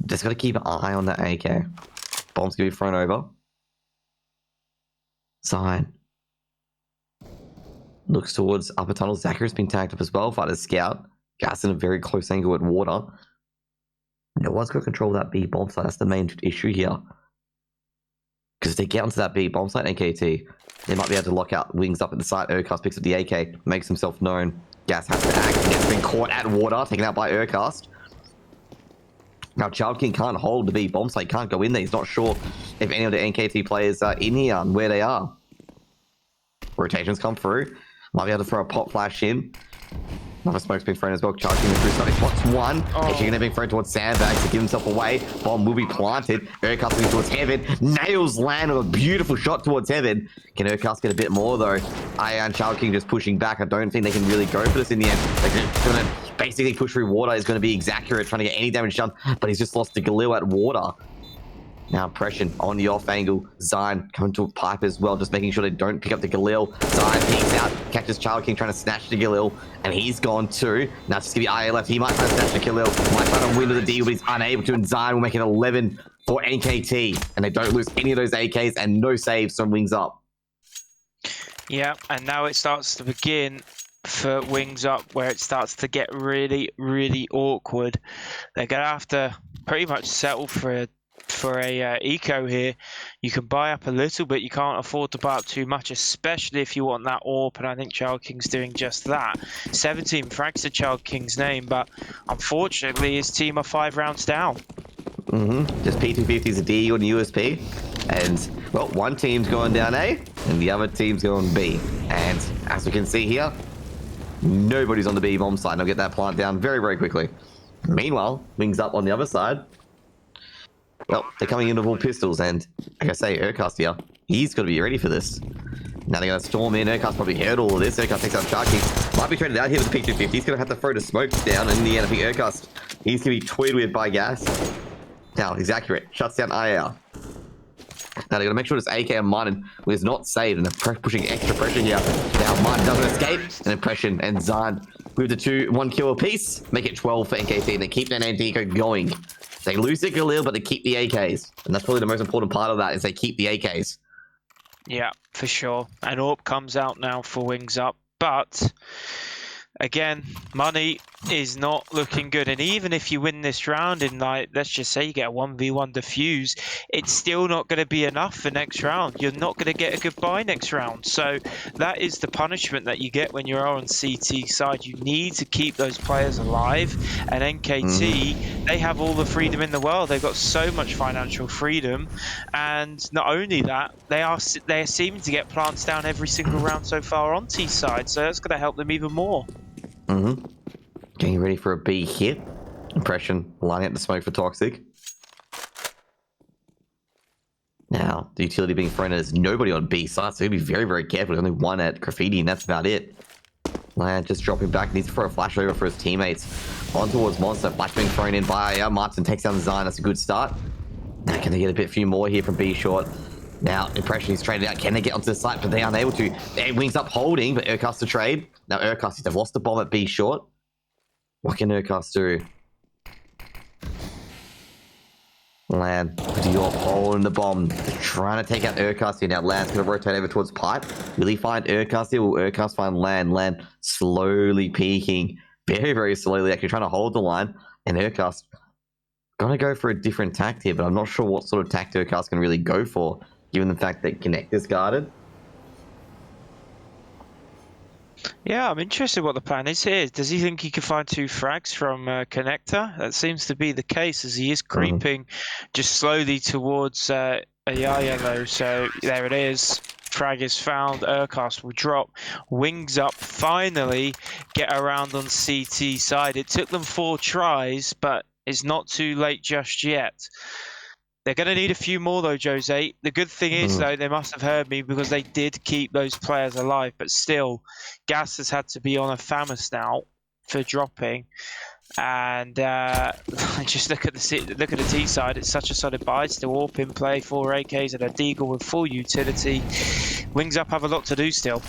Just got to keep an eye on that AK. Bomb's going to be thrown over. Zion looks towards upper tunnel. Zachary's been tagged up as well. Fighter's scout. Gas in a very close angle at water. No one's got control of that B bomb site. That's the main issue here. Because if they get onto that B bomb site, NKT, they might be able to lock out Wings Up at the site. Urcast picks up the AK, makes himself known. Gas has to act. Gets been caught at water, taken out by Urcast. Now, Child King can't hold the B bomb site, can't go in there. He's not sure if any of the NKT players are in here and where they are. Rotations come through. Might be able to throw a pop flash in. Another smoke's been thrown as well. Child King through something. Spots one. Actually going to be thrown towards sandbags to give himself away. Bomb will be planted. Urcast moving towards Heaven. Nails Land with a beautiful shot towards Heaven. Can Urcast get a bit more though? Iron Child King just pushing back. I don't think they can really go for this in the end. They're going to basically push through water. Is going to be exact, trying to get any damage done, but he's just lost to Galil at water. Now Impression on the off angle. Zion coming to a pipe as well, just making sure they don't pick up the Galil. Zion peeks out, catches Child King trying to snatch the Galil, and he's gone too. Now it's just going to be IA left. He might try to snatch the Galil, might try to win with the D, but he's unable to, and Zion will make it 11 for NKT, and they don't lose any of those AKs, and no saves from Wings Up. Yeah, and now it starts to begin for Wings Up, where it starts to get really, really awkward. They're going to have to pretty much settle for a eco here. You can buy up a little bit, you can't afford to buy up too much, especially if you want that AWP, and I think Child King's doing just that. 17 frags to Child King's name, but unfortunately his team are 5 rounds down. Just P250's a D on USP, and well, one team's going down A and the other team's going B, and as we can see here, nobody's on the B bomb side. They'll get that plant down very, very quickly. Meanwhile, Wings Up on the other side, well, they're coming in with all pistols, and like I say, Urcast here, he's got to be ready for this. Now they're going to storm in. Urcast probably heard all of this. Urcast takes out Child King. Might be traded out here with the P250. He's going to have to throw the smokes down. In the end, I think Urcast, he's going to be toyed with by Gas. Now, he's accurate. Shuts down IR. Now they're going to make sure this AK on Martin is not saved, and they're pushing extra pressure here. Now Martin doesn't escape. An Impression and Zahn with the 1 kill apiece. Make it 12 for NKT, and they keep that anti-eco going. They lose the Galil, but they keep the AKs. And that's probably the most important part of that, is they keep the AKs. Yeah, for sure. And AWP comes out now for Wings Up, but again, money is not looking good. And even if you win this round in, like, let's just say you get a 1v1 defuse, it's still not going to be enough for next round. You're not going to get a goodbye next round. So that is the punishment that you get when you're on CT side. You need to keep those players alive. And NKT, they have all the freedom in the world. They've got so much financial freedom. And not only that, they are seeming to get plants down every single round so far on T side. So that's going to help them even more. Getting ready for a B hit. Impression lining up the smoke for Toxic. Now, the utility being thrown at is nobody on B side, so he'll be very, very careful. There's only one at Graffiti, and that's about it. Land just dropping back, needs to throw a flash over for his teammates. On towards Monster, flash being thrown in by Martin, takes down the Zion, that's a good start. Now, can they get a few more here from B short? Now, Impression is traded out. Can they get onto the site? But they aren't able to. They Wings up holding, but Urcast to trade. Now, Urcast, they've lost the bomb at B short. What can Urcast do? Land, Dior holding the bomb. They're trying to take out Urcast here. Now, Land's going to rotate over towards Pipe. Will he find Urcast here? Will Urcast find Land? Land slowly peeking. Very, very slowly, actually trying to hold the line. And Urcast going to go for a different tact here, but I'm not sure what sort of tact Urcast can really go for, given the fact that Connect is guarded. Yeah, I'm interested what the plan is here. Does he think he can find 2 frags from Connector? That seems to be the case, as he is creeping just slowly towards a yellow. So there it is. Frag is found. Urcast will drop. Wings up. Finally get around on CT side. It took them 4 tries, but it's not too late just yet. They're going to need a few more though, Jose. The good thing is though, they must have heard me because they did keep those players alive. But still, Gas has had to be on a FAMAS now for dropping. And just look at the T side. It's such a solid buy. Still AWP in play, 4 AKs and a Deagle with full utility. Wings up have a lot to do still.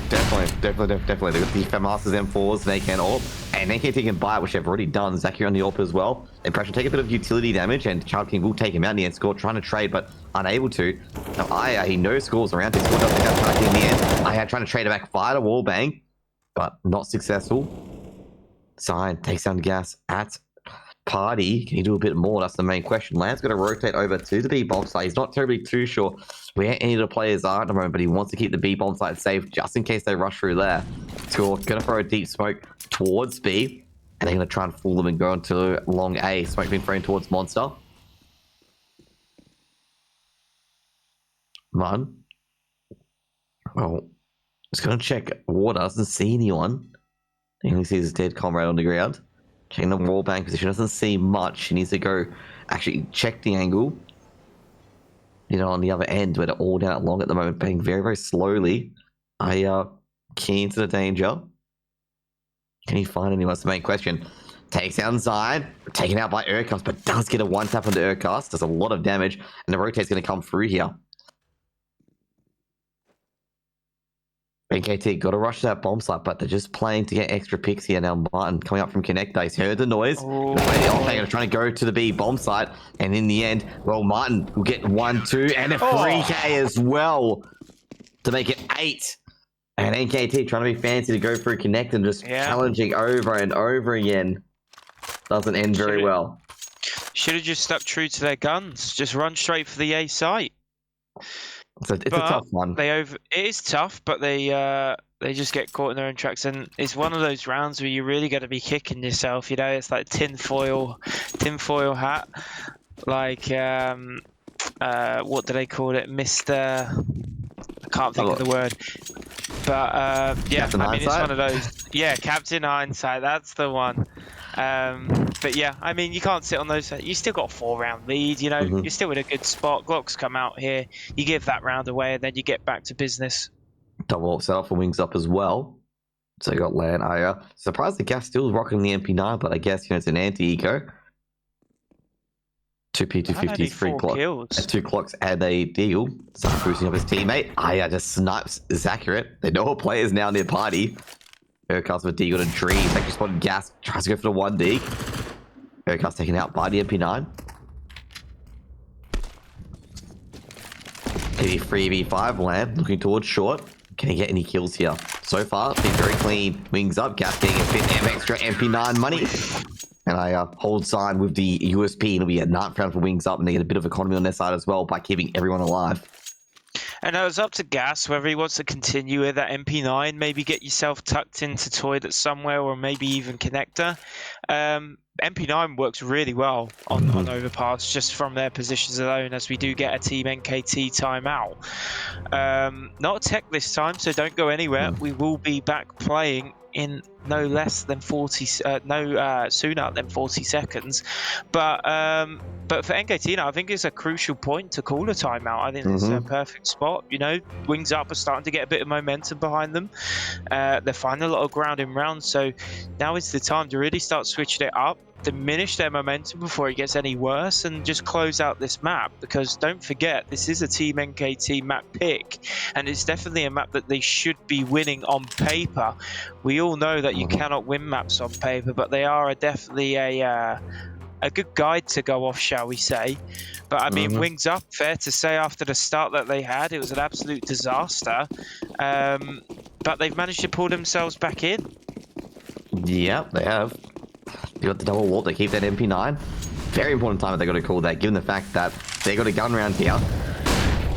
Definitely. They've got the FAMAS's M4s, they can AWP, and NKT can buy it, which they've already done. Zachary on the AWP as well. Impression take a bit of utility damage, and Child King will take him out in the end score, trying to trade, but unable to. Now, he knows scores around his score, doesn't have Child King in the end. Trying to trade it back, fire to wallbang, but not successful. Sign takes down Gas at Party. Can he do a bit more? That's the main question. Land's going to rotate over to the B bomb site. He's not terribly too sure where any of the players are at the moment, but he wants to keep the B bomb site safe just in case they rush through there. Score, going to throw a deep smoke towards B, and they're going to try and fool them and go into long A. Smoke being thrown towards Monster. Well, just going to check water. Doesn't see anyone. He only sees his dead comrade on the ground. Checking the wallbang position, doesn't see much. He needs to go actually check the angle. On the other end where they're all down at long at the moment, bang very, very slowly. Key into the danger. Can he find anyone? That's the main question. Takes down Zion, taken out by Urcast, but does get a 1-tap onto Urcast. Does a lot of damage, and the rotate's going to come through here. NKT got to rush that bomb site, but they're just playing to get extra picks here now. Martin coming up from Connector. He's heard the noise. They're trying to go to the B bomb site, and in the end, Martin will get 1-2 and a 3K as well to make it 8. And NKT trying to be fancy to go through Connect and just challenging over and over again. Doesn't end very well. Should have just stuck true to their guns. Just run straight for the A site. It's a tough one. It is tough, but they just get caught in their own tracks, and it's one of those rounds where you really got to be kicking yourself. It's like tinfoil hat, like what do they call it, Mister? I can't think of the word, but Captain it's Hindsight? one of those. Yeah, Captain Hindsight, that's the one. But yeah, you can't sit on those. You still got a 4-round lead. You're still in a good spot. Glocks come out here. You give that round away, and then you get back to business. Double up set up for Wings up as well. So you got Land. Surprised the Gas still rocking the MP9, but I guess it's an anti-eco. 2 P250s, 3 clocks, 2 clocks, and a deal. Starts boosting up his teammate. Just snipes is accurate. They know all players now near Party. Urcast with D got a dream. Actually spotted Gas. Tries to go for the 1D. Urcast taken out by the MP9. 3v5 Land looking towards short. Can he get any kills here? so far, been very clean. Wings up, Gas getting a bit of extra MP9 money. And I hold sign with the USP. It'll be a 9th round for Wings up, and they get a bit of economy on their side as well by keeping everyone alive. And it was up to Gas whether he wants to continue with that MP9, maybe get yourself tucked into toilet somewhere, or maybe even connector. MP9 works really well on Overpass, just from their positions alone, as we do get a Team NKT timeout. Not a tech this time, so don't go anywhere. We will be back playing in no less than 40, sooner than 40 seconds. But for NKT now, I think it's a crucial point to call a timeout. I think it's a perfect spot. You know, Wings Up are starting to get a bit of momentum behind them. They're finding a lot of ground in rounds, so now is the time to really start switching it up, diminish their momentum before it gets any worse, and just close out this map. Because don't forget, this is a Team NKT map pick, and it's definitely a map that they should be winning on paper. We all know that you cannot win maps on paper, but they are definitely a good guide to go off, shall we say. But I mean, Wings Up, fair to say, after the start that they had, it was an absolute disaster. But they've managed to pull themselves back in. Yeah, they have. They got the double wall. They keep that MP9. Very important time that they got to call that, given the fact that they got a gun round here.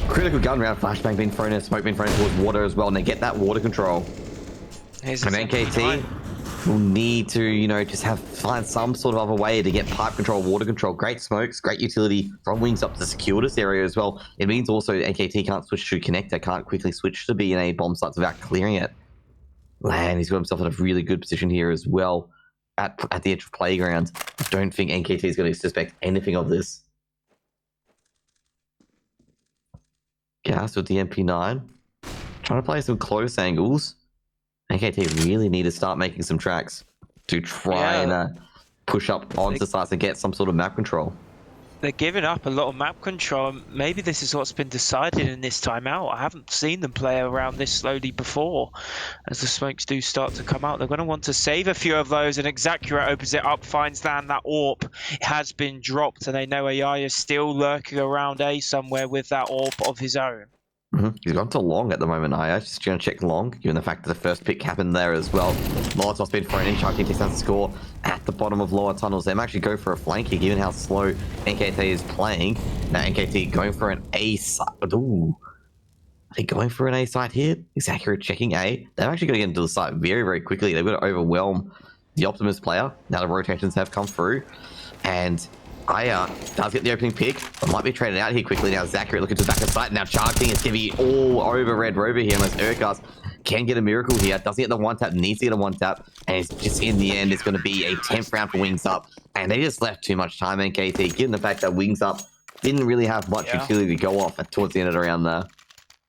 Critical gun round. Flashbang being thrown in, smoke being thrown towards water as well, and they get that water control. And NKT will need to, you know, just find some sort of other way to get pipe control, water control. Great smokes, great utility from Wings Up to secure this area as well. It means also NKT can't switch to connector, can't quickly switch to B&A bomb sites without clearing it. Man, he's got himself in a really good position here as well at the edge of playground. I don't think NKT is going to suspect anything of this. Gas with the MP9. Trying to play some close angles. NKT really need to start making some tracks to try and push up onto sites and get some sort of map control. They're giving up a lot of map control. Maybe this is what's been decided in this timeout. I haven't seen them play around this slowly before. As the smokes do start to come out, they're going to want to save a few of those. And Exacurate opens it up, finds down that AWP. It has been dropped, and they know AI is still lurking around A somewhere with that AWP of his own. He's gone to long at the moment, I just going to check long, given the fact that the first pick happened there as well. Molotov's been thrown in, Sharky takes down the score at the bottom of lower tunnels. They might actually go for a flank here, given how slow NKT is playing. Now NKT going for an A side. Ooh. Are they going for an A side here? Is Accurate checking A? They're actually going to get into the site very, very quickly. They've got to overwhelm the Optimus player. Now the rotations have come through. And Aya does get the opening pick, but might be traded out here quickly. Now Zachary looking to the back of the site. Now Charging is going to be all over Red Rover here, unless Urkas can get a miracle here. Doesn't get the one tap, needs to get a one tap, and it's just in the end, it's going to be a 10th round for Wings Up. And they just left too much time, NKT, given the fact that Wings Up didn't really have much utility to go off towards the end of the round there.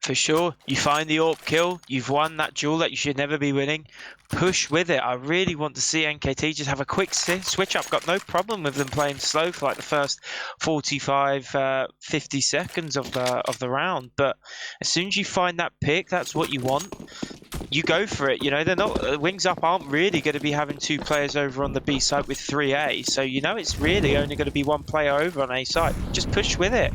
For sure. You find the AWP kill. You've won that duel that you should never be winning. Push with it. I really want to see NKT just have a quick switch up. Got no problem with them playing slow for like the first 45, 50 seconds of the round. But as soon as you find that pick, that's what you want. You go for it. You know, they're not Wings Up aren't really going to be having two players over on the B side with 3A. So you know it's really only going to be one player over on A side. Just push with it.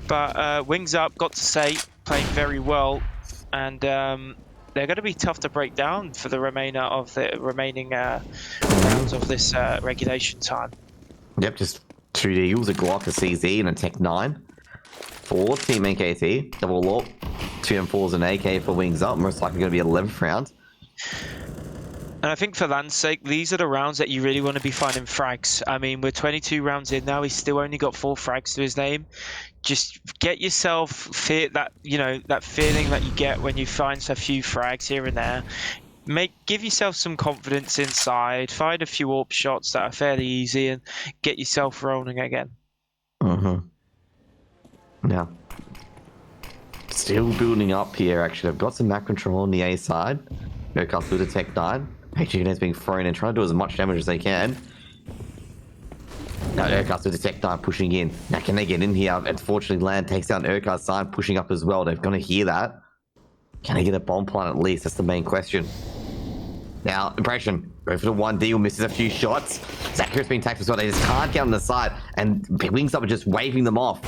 But Wings Up, got to say, playing very well, and they're going to be tough to break down for the remaining rounds of this regulation time. Yep, just 2 deals, a Glock, a CZ, and a Tech 9 for Team NKT. Double AWP, 2 M4s and AK for Wings Up. Most likely going to be 11th round. And I think for Land's sake, these are the rounds that you really want to be finding frags. I mean, we're 22 rounds in now. He's still only got 4 frags to his name. Just get yourself that feeling that you get when you find a few frags here and there. Give yourself some confidence inside. Find a few AWP shots that are fairly easy and get yourself rolling again. Now, still building up here. Actually, I've got some map control on the A side. Urkas through the Tech 9. HGN's being thrown in, trying to do as much damage as they can. Now Urkas with the Tech 9 pushing in. Now can they get in here? Unfortunately, Land takes down Urkas' sign, pushing up as well. They're going to hear that. Can they get a bomb plant at least? That's the main question. Now, Impression. Go for the 1 deal, misses a few shots. Zachary's being taxed as well. They just can't get on the side. And Wings Up are just waving them off.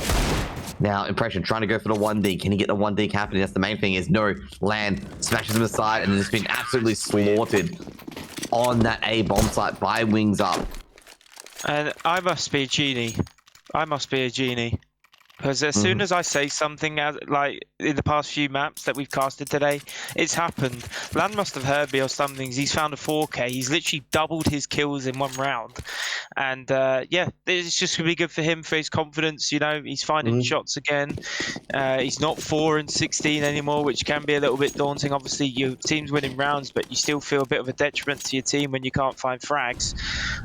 Now, Impression trying to go for the 1D. Can he get the 1D happening? That's the main thing. Is no. Land smashes him aside and has been absolutely slaughtered on that A bomb site by Wings Up. And I must be a genie. I must be a genie. Because as soon as I say something, like in the past few maps that we've casted today, it's happened. Land must have heard me or something. He's found a 4K. He's literally doubled his kills in one round. And yeah, it's just going to be good for him, for his confidence. You know, he's finding shots again. He's not 4 and 16 anymore, which can be a little bit daunting. Obviously, your team's winning rounds, but you still feel a bit of a detriment to your team when you can't find frags.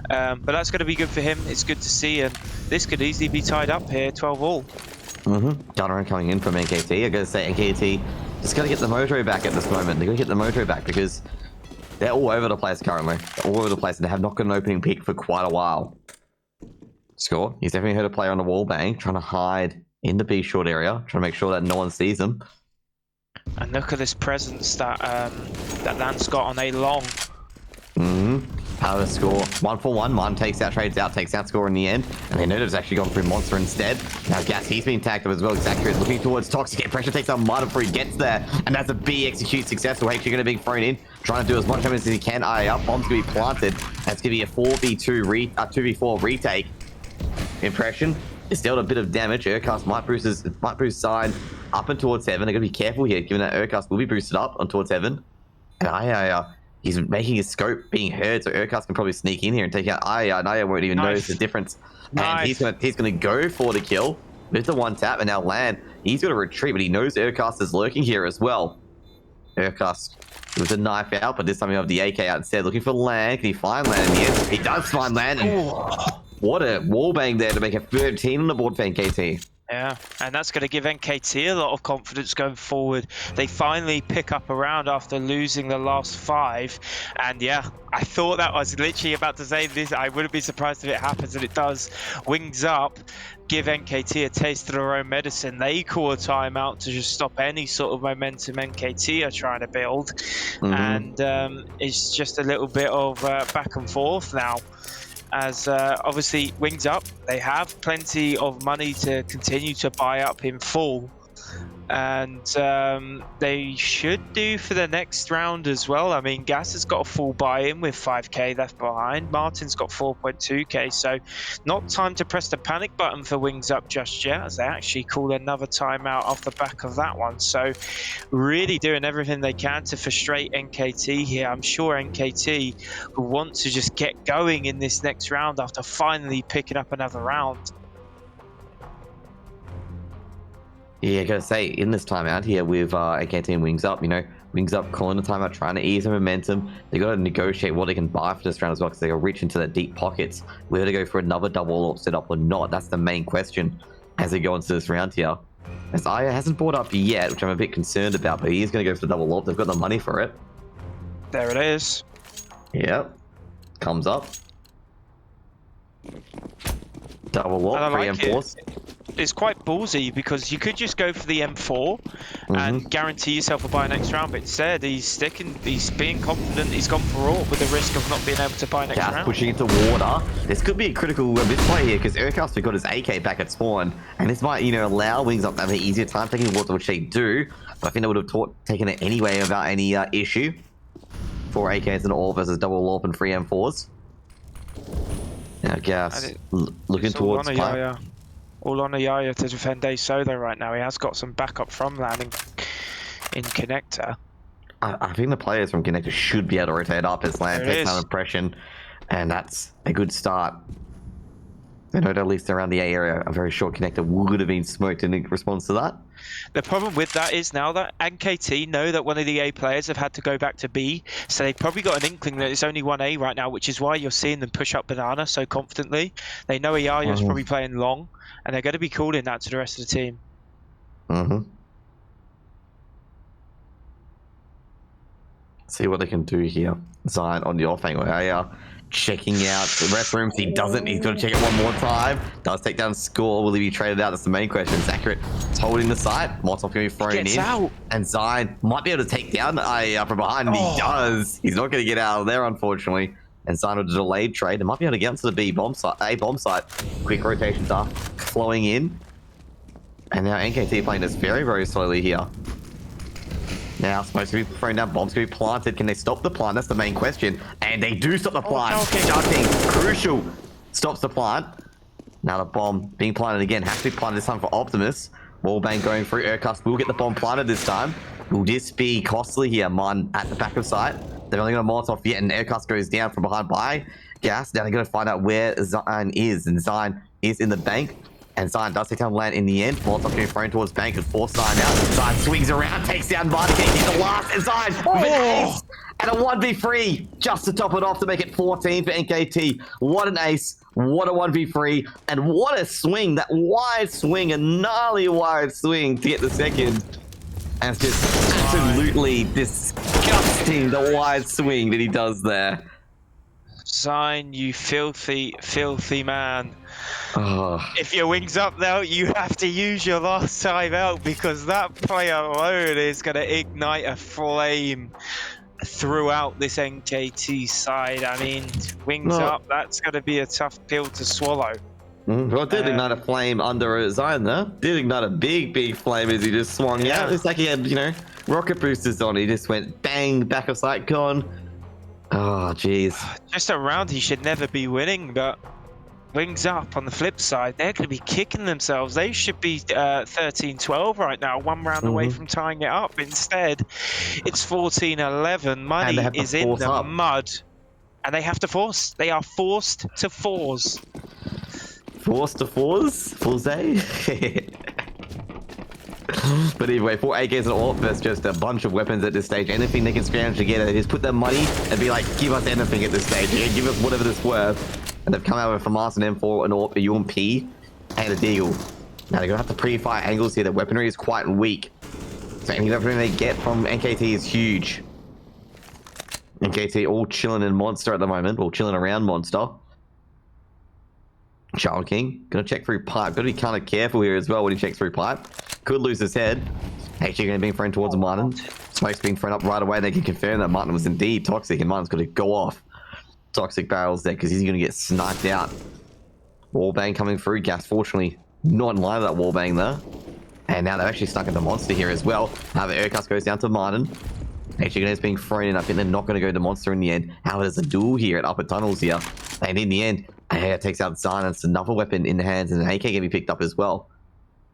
But that's going to be good for him. It's good to see. And this could easily be tied up here, 12-all. Gunner coming in from NKT. I gotta say, NKT just gotta get the mojo back at this moment. They're gonna get the mojo back because they're all over the place currently. They're all over the place and they have not got an opening pick for quite a while. Score. He's definitely heard a player on the wall bang, trying to hide in the B short area, trying to make sure that no one sees him. And look at this presence that that Land's got on a long. Power score 1-for-1. Mine takes out, trades out, takes out score in the end. And they know it's actually gone through Monster instead. Now Gas, he's been tagged up as well. Exactly, looking towards Toxic. Pressure takes out Mine before he gets there. And that's a B execute successful. Actually going to be thrown in. Trying to do as much damage as he can. Up. Bomb's going to be planted. That's going to be a 2v4 retake. Impression is dealt a bit of damage. Urcast might boost side up and towards 7. They're going to be careful here, given that Urcast will be boosted up on towards 7. And he's making his scope being heard, so Urcast can probably sneak in here and take out Aya. And Aya won't even notice the difference. And he's gonna go for the kill with the 1 tap, and now Land, he's gonna retreat, but he knows Urcast is lurking here as well. Urcast with the knife out, but this time you have the AK out instead, looking for Land. Can he find Land in the end? He does find Land, and what a wallbang there to make a 13 on the board for NKT. Yeah, and that's going to give NKT a lot of confidence going forward. They finally pick up a round after losing the last 5. And yeah, I thought that I was literally about to say this. I wouldn't be surprised if it happens, and it does. Wings Up give NKT a taste of their own medicine. They call a timeout to just stop any sort of momentum NKT are trying to build. And it's just a little bit of back and forth now. As obviously Wings Up, they have plenty of money to continue to buy up in full, and they should do for the next round as well. I mean, Gas has got a full buy-in with 5k left behind. Martin's got 4.2k, so not time to press the panic button for Wings Up just yet, as they actually call another timeout off the back of that one. So really doing everything they can to frustrate NKT here. I'm sure NKT will want to just get going in this next round after finally picking up another round. Yeah, I gotta say, in this timeout here with NKT and Wings Up, you know, Wings Up calling the timeout, trying to ease the momentum. They got to negotiate what they can buy for this round as well, because they got to reach into their deep pockets. Whether to go for another double AWP setup or not, that's the main question as they go into this round here. As Aya hasn't bought up yet, which I'm a bit concerned about, but he is going to go for the double AWP. They've got the money for it. There it is. Yep. Comes up. Double AWP, like reinforced. It's quite ballsy, because you could just go for the M4 and guarantee yourself a buy next round, but instead he's being confident. He's gone for AWP with the risk of not being able to buy next round. Pushing into water. This could be a critical bit play here, because Urcast got his AK back at spawn, and this might, you know, allow Wings Up to have an easier time taking water, which they do. But I think they would have taken it anyway without any issue. 4 AKs and all versus double AWP and 3 M4s. Now Gas looking towards Yaya. All on a Yaya to defend A solo right now. He has got some backup from landing in Connector. I think the players from Connector should be able to rotate up as Land takes some impression, and that's a good start. I know that at least around the A area, a very short Connector would have been smoked in response to that. The problem with that is now that NKT know that one of the A players have had to go back to B, so they've probably got an inkling that it's only one A right now, which is why you're seeing them push up Banana so confidently. They know Ayaya's probably playing long, and they're going to be calling that to the rest of the team. See what they can do here. Zion on the off angle. Checking out the restrooms. He doesn't. He's going to check it one more time. Does take down score. Will he be traded out? That's the main question. It's accurate. It's holding the site. Molotov going to be thrown in. Out. And Zion might be able to take down from behind. And he does. He's not going to get out of there, unfortunately. And Zion with a delayed trade. They might be able to get onto the A bomb site. Quick rotations are flowing in. And now NKT playing this very, very slowly here. Now, supposed to be thrown down, bombs going to be planted. Can they stop the plant? That's the main question. And they do stop the plant. Shocking, crucial. Stops the plant. Now the bomb being planted again. Has to be planted this time for Optimus. Wallbang going through. Aircast will get the bomb planted this time. Will this be costly here? Mon at the back of sight. They're only going to Molotov yet, and Aircast goes down from behind by Gas. Now they're going to find out where Zion is. And Zion is in the bank. And Zion does take down land in the end. Molotov getting thrown towards bank and force Zion out. Zion swings around, takes down Bud, can't get the last. And Zion with an ace and a 1v3 just to top it off to make it 14 for NKT. What an ace. What a 1v3. And what a swing. That wide swing, a gnarly wide swing to get the second. And it's just absolutely disgusting, the wide swing that he does there. Zion, you filthy, filthy man. Oh. If your wings up now, you have to use your last time out because that play alone is going to ignite a flame throughout this NKT side. I mean, wings up, that's going to be a tough pill to swallow. Well, it did ignite a flame under Zion there. Did ignite a big, big flame as he just swung out. It's like he had, you know, rocket boosters on. He just went bang, back of sight, gone. Oh, jeez. Just a round he should never be winning, but wings up on the flip side, they're going to be kicking themselves. They should be 13-12 right now, one round away from tying it up. Instead, it's 14-11. Money is in the mud, and they have to force. They are forced to force. Forced to force? Force? But anyway, for AKs and AWP, there's just a bunch of weapons at this stage. Anything they can scrounge together, they just put their money and be like, give us anything at this stage. Yeah, give us whatever it's worth. And they've come out with FAMAS and M4 and AWP, a UMP, and a Deagle. Now they're going to have to pre-fire angles here. Their weaponry is quite weak. So any weaponry they get from NKT is huge. NKT all chilling in Monster at the moment, or chilling around Monster. Child King, gonna check through pipe. Gotta be kind of careful here as well when he checks through pipe. Could lose his head. Actually gonna be thrown towards Martin. Smoke's being thrown up right away. They can confirm that Martin was indeed toxic and Martin's gonna go off. Toxic barrels there because he's gonna get sniped out. Wallbang coming through. Gas fortunately not in line with that wallbang there. And now they're actually stuck at the monster here as well. Now the aircast goes down to Martin. Actually is being thrown in. I think they're not going to go to monster in the end. How there's a duel here at upper tunnels here. And in the end, it takes out Zion. It's another weapon in the hands, and an AK can be picked up as well.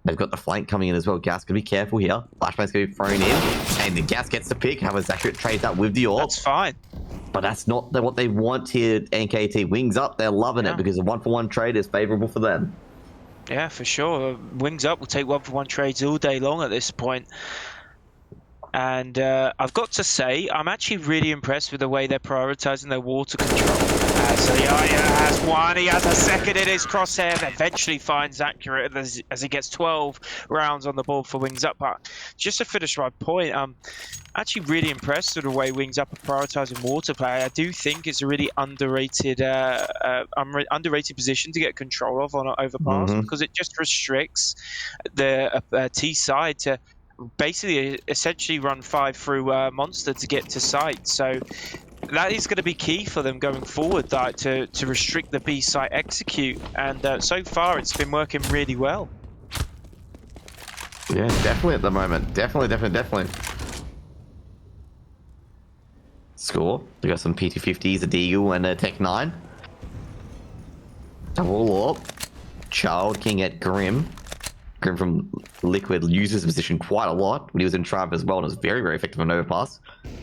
They've got the flank coming in as well. Gas can be careful here. Flashbang's going to be thrown in, and the Gas gets the pick. How is accurate trades that with the AWP. That's fine. But that's not what they want here. NKT wings up. They're loving it because a 1-for-1 trade is favorable for them. Yeah, for sure. Wings up will take 1-for-1 trades all day long at this point. And I've got to say, I'm actually really impressed with the way they're prioritizing their water control. So the Aya has one, he has a second in his crosshair, and eventually finds accurate as he gets 12 rounds on the board for Wings Up. But just to finish my point, I'm actually really impressed with the way Wings Up are prioritizing water play. I do think it's a really underrated position to get control of on an Overpass because it just restricts the T side to basically essentially run 5 through monster to get to site. So that is going to be key for them going forward, like to restrict the B site execute, and so far it's been working really well. Yeah, definitely at the moment. Definitely. Score. We got some P250s, a Deagle, and a Tech 9. Double up. Child King at Grim. Grim from Liquid uses his position quite a lot when he was in Triumph as well, and was very, very effective on Overpass.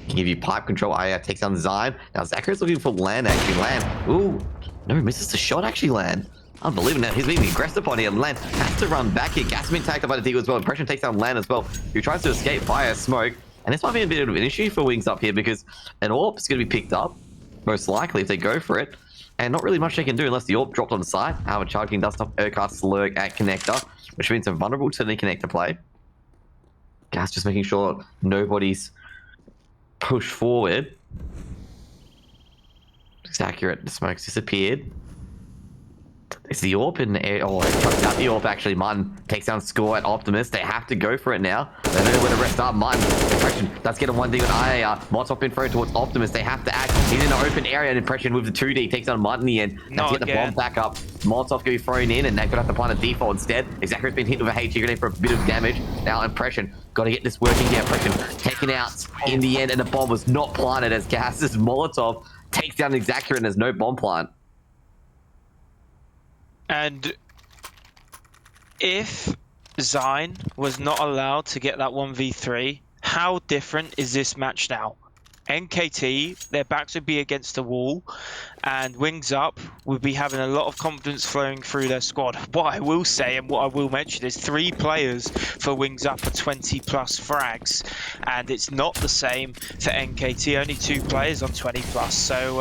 Can give you pipe control. Aya takes down Zion. Now Zachary's looking for land, actually. Land. Ooh. No, misses the shot, actually, Land. Unbelievable. Now he's being aggressive on here. Land has to run back here. Gas being taken by the Deagle as well. Impression takes down Land as well, who tries to escape via smoke. And this might be a bit of an issue for Wings Up here because an AWP is going to be picked up, most likely, if they go for it. And not really much they can do unless the AWP dropped on the side. However, Child King does stop Aircast lurk at Connector, which means they're vulnerable to the Connector play. Gas just making sure nobody's pushed forward. It's accurate. The smoke's disappeared. It's the AWP in the air. Oh, it cuts out the AWP actually. Mun takes down Score at Optimus. They have to go for it now. They don't know where the rest are. Mun, Impression does get a 1D with IAR. Molotov been thrown towards Optimus. They have to act. He's in an open area, and Impression with the 2D takes on Mun in the end. Now to get the bomb back up. Molotov going to be thrown in, and they're going to have to plant a default instead. Exactly's been hit with a HE grenade for a bit of damage. Now Impression got to get this working here. Impression taken out in the end, and the bomb was not planted as Gas's Molotov takes down Exacra, and there's no bomb plant. And if Zine was not allowed to get that 1v3, how different is this match now? NKT, their backs would be against the wall, and Wings Up would be having a lot of confidence flowing through their squad. What I will say and what I will mention is 3 players for Wings Up are 20 plus frags, and it's not the same for NKT, only 2 players on 20 plus. So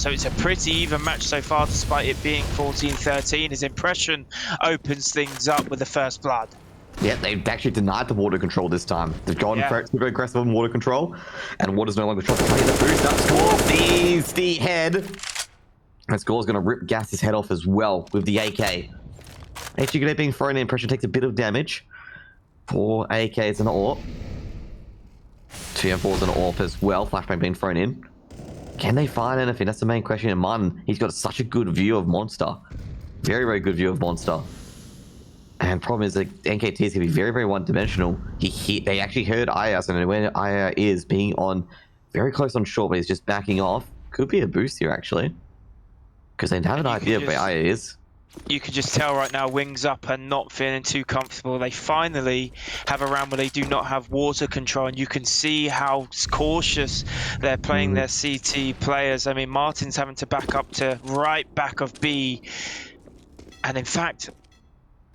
it's a pretty even match so far, despite it being 14-13. His Impression opens things up with the first blood. Yeah, they've actually denied the water control this time. They've gone super aggressive on water control, and water's no longer trying to play the boost up. Score sees the head. And Score's going to rip Gas's head off as well with the AK. HE grenade being thrown in. Pressure takes a bit of damage. 4 AKs and an AWP. 2 M4s and an AWP as well. Flashbang being thrown in. Can they find anything? That's the main question. And Mun, he's got such a good view of Monster. Very, very good view of Monster. And problem is that NKT is going to be very, very one-dimensional. They actually heard IAS, and where IAS is being on very close on short, but he's just backing off. Could be a boost here, actually. Because they have an idea of where IAS is. You can just tell right now, Wings Up are not feeling too comfortable. They finally have a round where they do not have water control, and you can see how cautious they're playing their CT players. I mean, Martin's having to back up to right back of B. And in fact,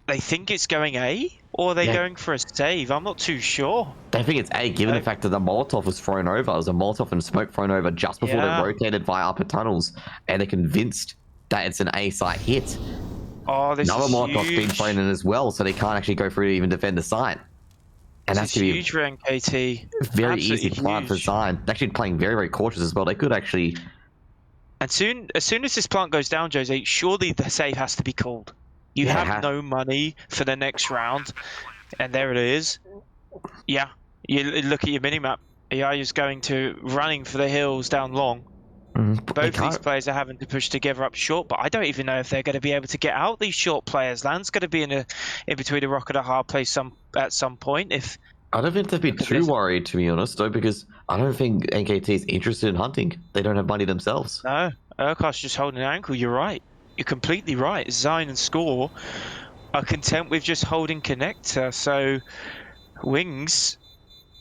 they think it's going A, or are they going for a save? I'm not too sure. They think it's A, given the fact that the Molotov was thrown over. It was a Molotov and smoke thrown over just before they rotated via upper tunnels, and they're convinced that it's an A site hit. Oh, this Another is Molotov's huge. been thrown in as well, so they can't actually go through to even defend the site. And that's This is going to huge for NKT. be a very Absolutely easy plant for huge. Zine. They're actually playing very, very cautious as well. They could actually... And as soon as this plant goes down, Jose, surely the save has to be called. You have no money for the next round, and there it is. Yeah, you look at your minimap. Ayaya's going to running for the hills down long. Both these players are having to push together up short, but I don't even know if they're going to be able to get out these short players. Land's going to be in between a rock and a hard place at some point. I don't think they'd be too worried, to be honest, though, because I don't think NKT is interested in hunting. They don't have money themselves. No, Urquhart's just holding an ankle. You're right. You're completely right. Zine and Score are content with just holding connector. So, Wings.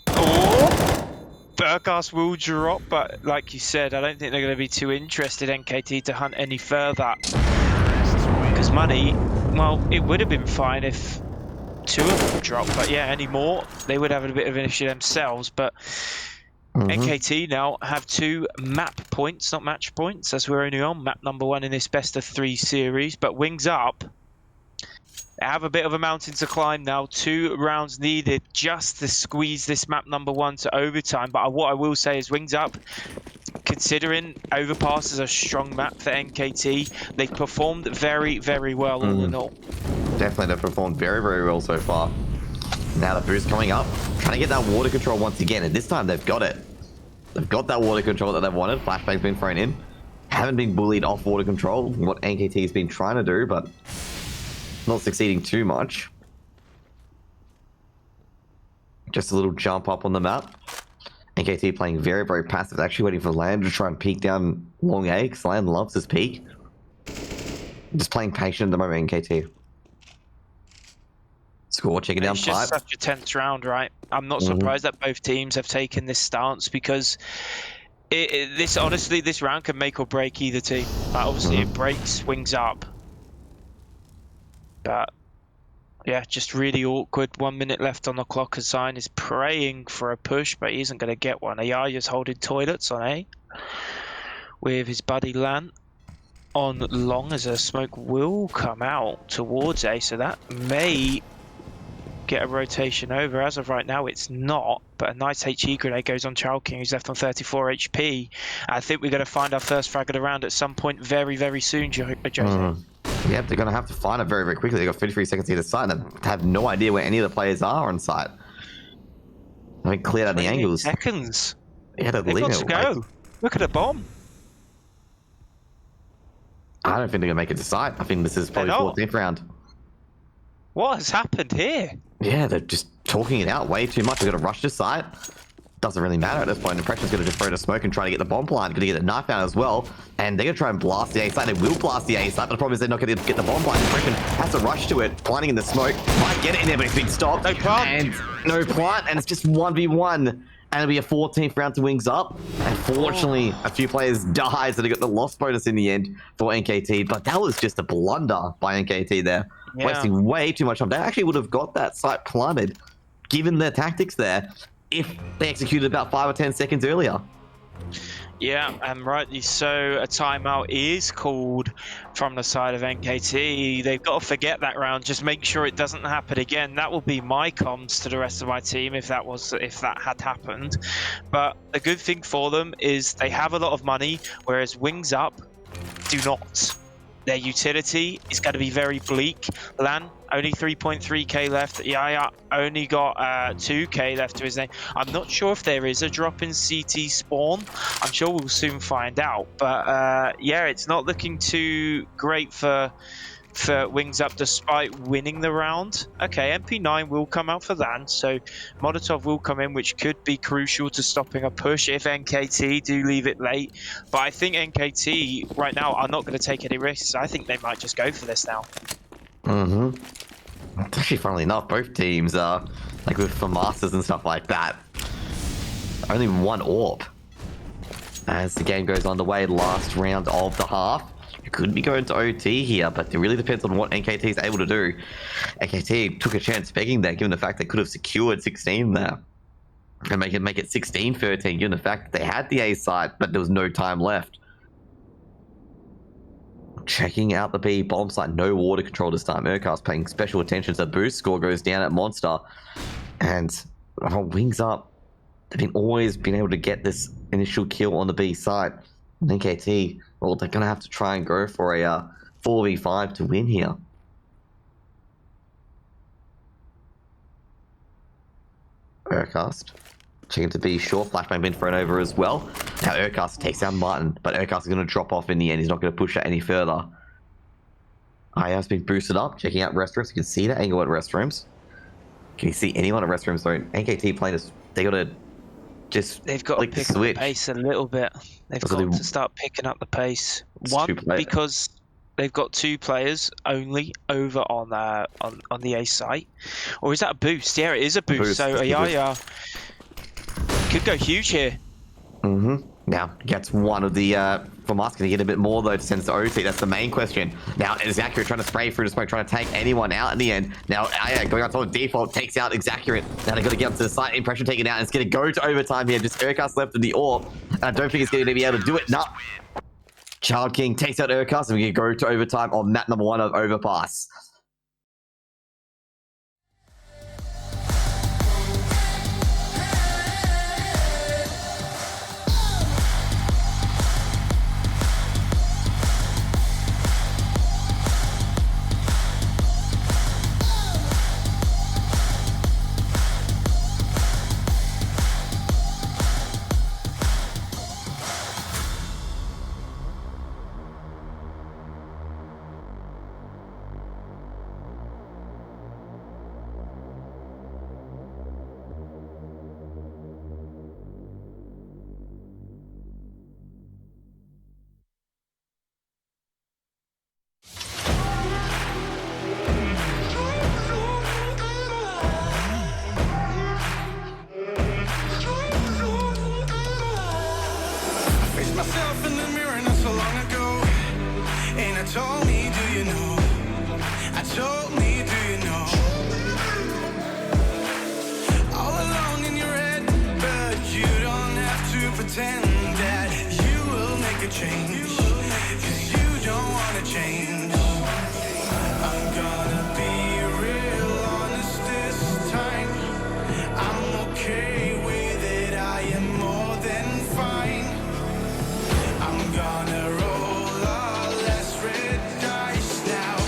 Oh! Burgas will drop, but like you said, I don't think they're going to be too interested, NKT, to hunt any further. Because money, well, it would have been fine if 2 of them dropped, but yeah, any more, they would have a bit of an issue themselves. But NKT now have 2 map points, not match points, as we're only on map number 1 in this best of 3 series. But Wings Up, they have a bit of a mountain to climb now. 2 rounds needed just to squeeze this map number 1 to overtime. But what I will say is Wings Up, considering Overpass is a strong map for NKT, they performed very, very well all in all. Definitely, they've performed very, very well so far. Now the boost coming up, trying to get that water control once again, and this time they've got it. They've got that water control that they've wanted. Flashbang's been thrown in. Haven't been bullied off water control, what NKT has been trying to do, but not succeeding too much. Just a little jump up on the map. NKT playing very, very passive. They're actually waiting for Land to try and peek down long A, because Land loves his peek. Just playing patient at the moment, NKT. Score, checking down It's pipe. just such a tense round, right? I'm not surprised that both teams have taken this stance, because honestly, this round can make or break either team. Like, obviously, it breaks Wings Up. But, yeah, just really awkward. 1 minute left on the clock. Zine is praying for a push, but he isn't going to get one. Ayaya's holding toilets on A with his buddy Lan on long, as a smoke will come out towards A, so that may get a rotation over. As of right now, it's not, but a nice HE grenade goes on Chalking, who's left on 34 HP. I think we're going to find our first frag of the round at some point very, very soon, Jose. Yep, they're going to have to find it very, very quickly. They've got 33 seconds either side and they have no idea where any of the players are on site. I mean, cleared out the 28 angles. seconds. Yeah, they're They've leaving got it. to go. Look at the bomb. I don't think they're going to make it to site. I think this is probably They're not. 14th round. What has happened here? Yeah, they're just talking it out way too much. They've got to rush to site. Doesn't really matter at this point. Impression's going to just throw the smoke and try to get the bomb plant. Going to get the knife out as well. And they're going to try and blast the A site. They will blast the A site, but the problem is they're not going to get the bomb plant. Impression has to rush to it, planting in the smoke. Might get it in there, but it's been stopped. No plant. And no plant, and it's just 1v1. And it'll be a 14th round to Wings Up. Unfortunately, a few players died, so they got the loss bonus in the end for NKT. But that was just a blunder by NKT there. Yeah. Wasting way too much time. They actually would have got that site planted, given their tactics there, if they executed about 5 or 10 seconds earlier. Yeah, and rightly so. A timeout is called from the side of NKT. They've got to forget that round. Just make sure it doesn't happen again. That will be my comms to the rest of my team if that had happened. But the good thing for them is they have a lot of money, whereas Wings Up do not. Their utility is going to be very bleak. Lan, only 3.3k left. Yaya only got 2k left to his name. I'm not sure if there is a drop in CT spawn. I'm sure we'll soon find out. But yeah, it's not looking too great for Wings Up despite winning the round. Okay, MP9 will come out for Lan, so Molotov will come in, which could be crucial to stopping a push if NKT do leave it late. But I think NKT right now are not going to take any risks. I think they might just go for this now. Actually, funnily enough, both teams are like for masters and stuff like that. Only one AWP. As the game goes underway, last round of the half. It could be going to OT here, but it really depends on what NKT is able to do. NKT took a chance begging there, given the fact they could have secured 16 there. And make it 16-13, given the fact that they had the A side, but there was no time left. Checking out the B bomb site, no water control this time. Urcast paying special attention to the boost score goes down at Monster. And Wings Up, they've always been able to get this initial kill on the B side. NKT, well, they're going to have to try and go for a 4v5 to win here. Urcast, checking to be sure. Flashbang been thrown over as well. Now Urcast takes out Martin, but Urcast is going to drop off in the end. He's not going to push that any further. IEM's been boosted up, checking out restrooms. You can see the angle at restrooms. Can you see anyone at restrooms? So NKT playing this, they got to just They've got to pick up the pace a little bit. They've got to start picking up the pace. One, because they've got 2 players only over on the A site. Or is that a boost? Yeah, it is a boost. So Ayaya could go huge here. Now, gets one of the, from us, can he get a bit more though to send to OT? That's the main question. Now, Exaccurate trying to spray through the smoke, trying to take anyone out in the end. Now, going on top of default, takes out Exaccurate. Now, they've got to get up to the site, Impression taken out, and it's going to go to overtime here. Just Urcast left in the AWP, and I don't think it's going to be able to do it. No. Child King takes out Urcast, and we can go to overtime on map number 1 of Overpass. Myself in the mirror not so long ago, and I told me, do you know? I told me, do you know? All alone in your head, but you don't have to pretend that you will make a change, 'cause you don't wanna change. I'm gonna be real honest this time. I'm okay with it, I am more than fine. I'm gonna roll all less red dice now.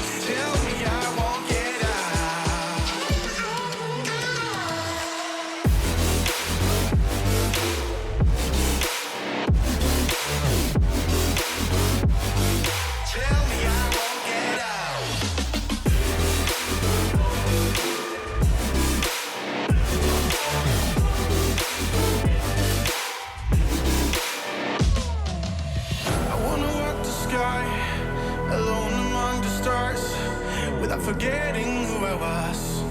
forgetting who I was,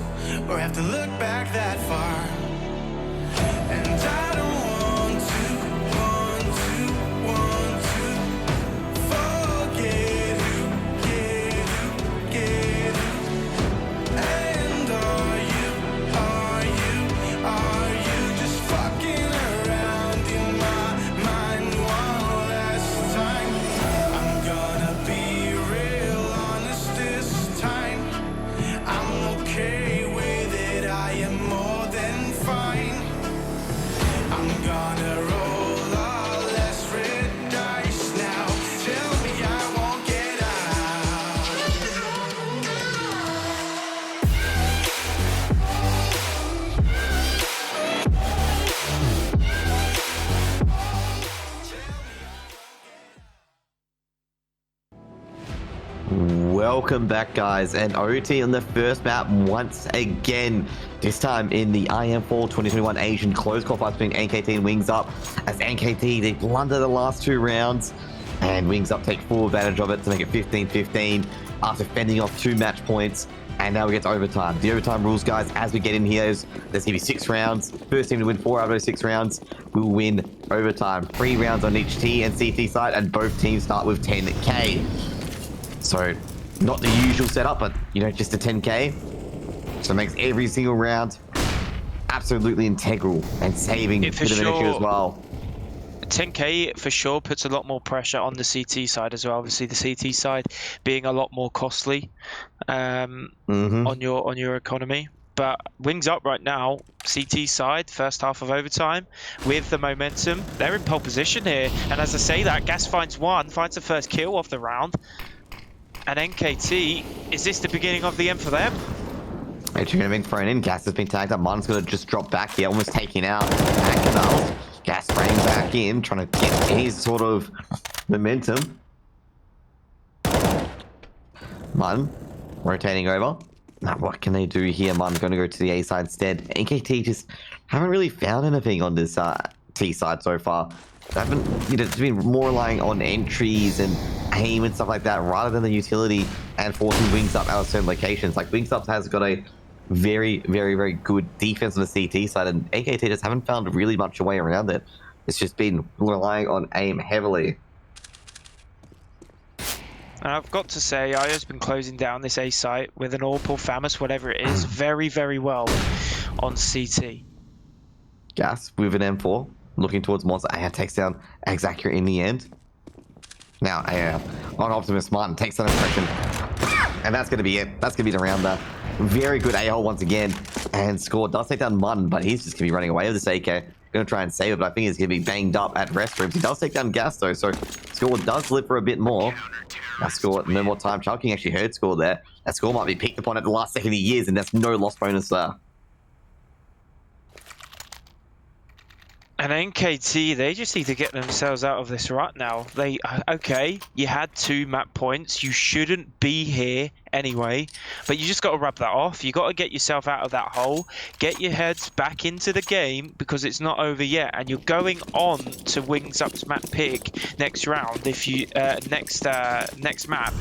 or have to look back that far. And I don't want to forget who, get who. And are you just fucking around in my mind one last time? I'm gonna be real honest this time. I'm okay with it, I am more than fine. I'm gonna roll all less red dice now. Tell me I won't get out. Welcome back, guys, and OT on the first map once again. This time in the IEM Fall 2021 Asian close qualifiers between NKT and Wings Up. As NKT, they blunder the last 2 rounds, and Wings Up take full advantage of it to make it 15-15 after fending off 2 match points. And now we get to overtime. The overtime rules, guys, as we get in here, is there's going to be 6 rounds. First team to win 4 out of those 6 rounds will win overtime. 3 rounds on each T and CT side, and both teams start with 10k. So, not the usual setup, but, you know, just a 10k. So it makes every single round absolutely integral and saving a bit of an issue as well. 10k for sure puts a lot more pressure on the CT side as well. Obviously, the CT side being a lot more costly on your economy. But Wings Up right now, CT side, first half of overtime, with the momentum. They're in pole position here. And as I say that, Gas finds the first kill of the round. And NKT, is this the beginning of the end for them? Actually going to be thrown in. Gas has been tagged up. Mun's going to just drop back here, almost taking out Canals. Gas spraying back in, trying to get his sort of momentum. Mun rotating over. Now, what can they do here? Mun's going to go to the A side instead. NKT just haven't really found anything on this T side so far. They haven't, you know, it's been more relying on entries and aim and stuff like that rather than the utility and forcing Wings Up out of certain locations. Like, Wings Up has got a very, very, very good defense on the CT side, and NKT just haven't found really much a way around it. It's just been relying on aim heavily. And I've got to say, IO's been closing down this A site with an AWP or FAMAS, whatever it is, very, very well on CT. Gas with an M4, looking towards Monster. AR takes down Exacura in the end. Now, AR on Optimus Martin takes that impression. And that's going to be it. That's going to be the round there. Very good A-hole once again. And Score does take down Martin, but he's just going to be running away with this AK. Going to try and save it, but I think he's going to be banged up at restrooms. He does take down Gas, though, so Score does live for a bit more. Now, Score, no more time. Chunking actually heard Score there. That Score might be picked upon at the last second he is, and there's no loss bonus there. And NKT, they just need to get themselves out of this rut now. Okay, you had 2 map points. You shouldn't be here anyway, but you just got to rub that off. You got to get yourself out of that hole, get your heads back into the game because it's not over yet. And you're going on to Wings Up's map pick next round. If you next map,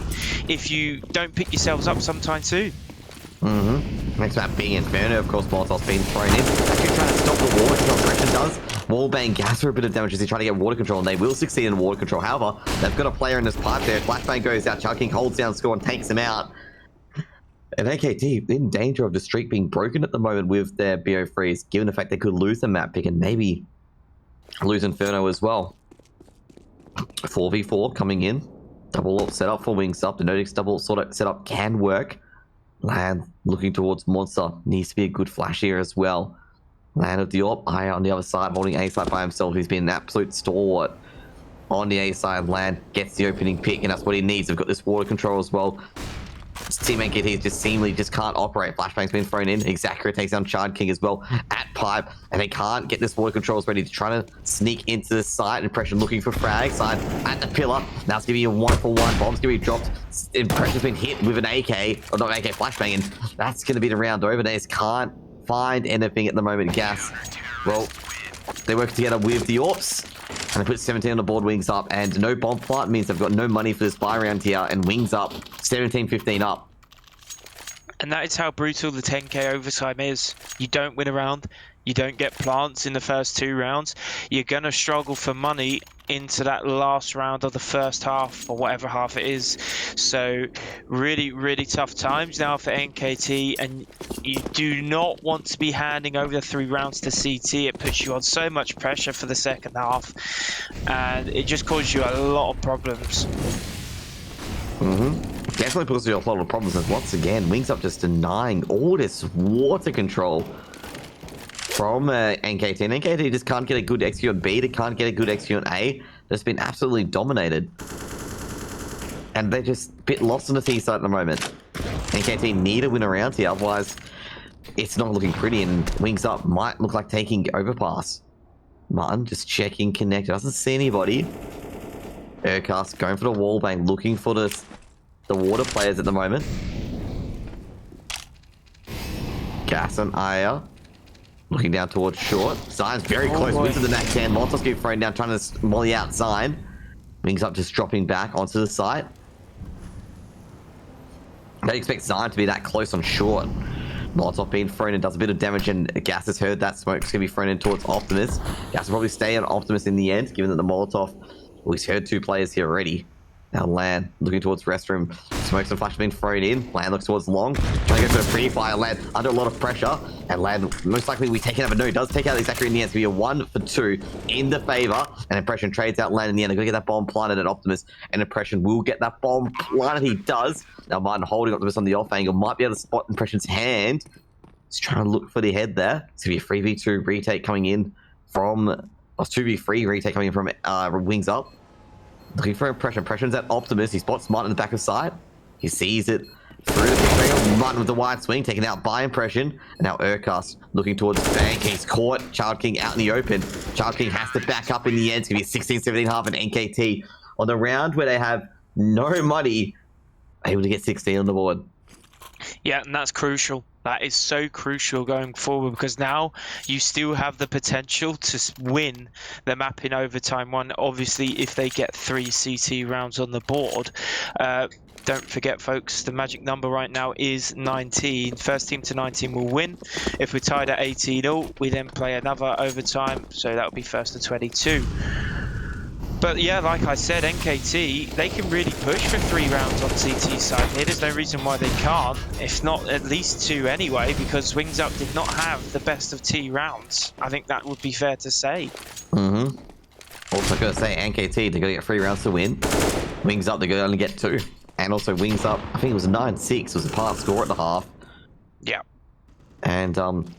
if you don't pick yourselves up sometime soon. Next map being Inferno, of course. Molotov's been thrown in. Actually trying to stop the water control. Correction does. Wallbang Gas for a bit of damage as they try to get water control, and they will succeed in water control. However, they've got a player in this pipe there. Flashbang goes out. Chunking holds down Score and takes him out. And NKT in danger of the streak being broken at the moment with their BO freeze, given the fact they could lose the map pick and maybe lose Inferno as well. 4v4 coming in. Double ult setup for Wings Up. The Notix double sort of setup can work. Land looking towards Monster. Needs to be a good flash here as well. Land of the AWP. Eye on the other side, holding A side by himself. He's been an absolute stalwart on the A side. Land gets the opening pick, and that's what he needs. They've got this water control as well. Team NKT just seemingly just can't operate. Flashbang's been thrown in. Exacura takes down Chard King as well at pipe, and they can't get this water controls ready. They're trying to sneak into the site. Impression looking for frag. Side at the pillar. Now it's gonna be a 1-for-1. Bomb's gonna be dropped. Impression's been hit with an AK, or not AK, flashbang, and that's gonna be the round over. They just can't find anything at the moment. Gas. Well, they work together with the AWPs. And they put 17 on the board. Wings Up, and no bomb flight means they've got no money for this buy round here, and Wings Up 17-15 up. And that is how brutal the 10k overtime is. You don't win a round, you don't get plants in the first 2 rounds, you're going to struggle for money into that last round of the first half, or whatever half it is. So really, really tough times now for NKT, and you do not want to be handing over the 3 rounds to CT. It puts you on so much pressure for the second half, and it just causes you a lot of problems. Definitely puts you a lot of problems, and once again, Wings Up just denying all this water control from NKT. And NKT just can't get a good execute on B, they can't get a good execute on A. They've been absolutely dominated. And they're just a bit lost on the T side at the moment. NKT need a win around here, otherwise it's not looking pretty, and Wings Up might look like taking Overpass. Martin just checking connect, doesn't see anybody. Aircast going for the wall bang, looking for the water players at the moment. Gas and Aya looking down towards short. Zine's very close. Wins with the Nat 10. Montos keep throwing down, trying to molly out Zine. Wings Up just dropping back onto the site. They expect Zine to be that close on short. Molotov being thrown in does a bit of damage, and Gas has heard that smoke's going to be thrown in towards Optimus. Gas will probably stay on Optimus in the end, given that the Molotov, well, he's heard 2 players here already. Now Lan looking towards restroom. Smokes and flash being thrown in. Lan looks towards long. Trying to go for the free fire. Lan under a lot of pressure. And Lan most likely will be taken out, but no, does take out the Zachary in the end. It's going to be a 1 for 2 in the favor. And Impression trades out Lan in the end. They're going to get that bomb planted at Optimus. And Impression will get that bomb planted. He does. Now Martin holding Optimus on the off angle. Might be able to spot Impression's hand. He's trying to look for the head there. It's going to be a 3v2 retake coming in from... Or 2v3 retake coming in from Wings Up. Looking for Impression. Impression's at Optimus. He spots Martin in the back of sight. He sees it through the picture. Martin with the wide swing, taken out by Impression. And now Urcast looking towards Bank. He's caught Child King out in the open. Child King has to back up in the end. It's going to be a 16-17 half and NKT on the round where they have no money, able to get 16 on the board. Yeah, and that's crucial. That is so crucial going forward, because now you still have the potential to win the map in overtime 1. Obviously, if they get 3 CT rounds on the board. Don't forget, folks, the magic number right now is 19. First team to 19 will win. If we're tied at 18-0, we then play another overtime. So that would be first to 22. But yeah, like I said, NKT, they can really push for 3 rounds on CT side here. There's no reason why they can't, if not at least 2 anyway, because Wings Up did not have the best of T rounds. I think that would be fair to say. Also got to say, NKT, they're going to get 3 rounds to win. Wings Up, they're going to only get 2. And also Wings Up, I think it was 9-6, was a part score at the half. Yeah. And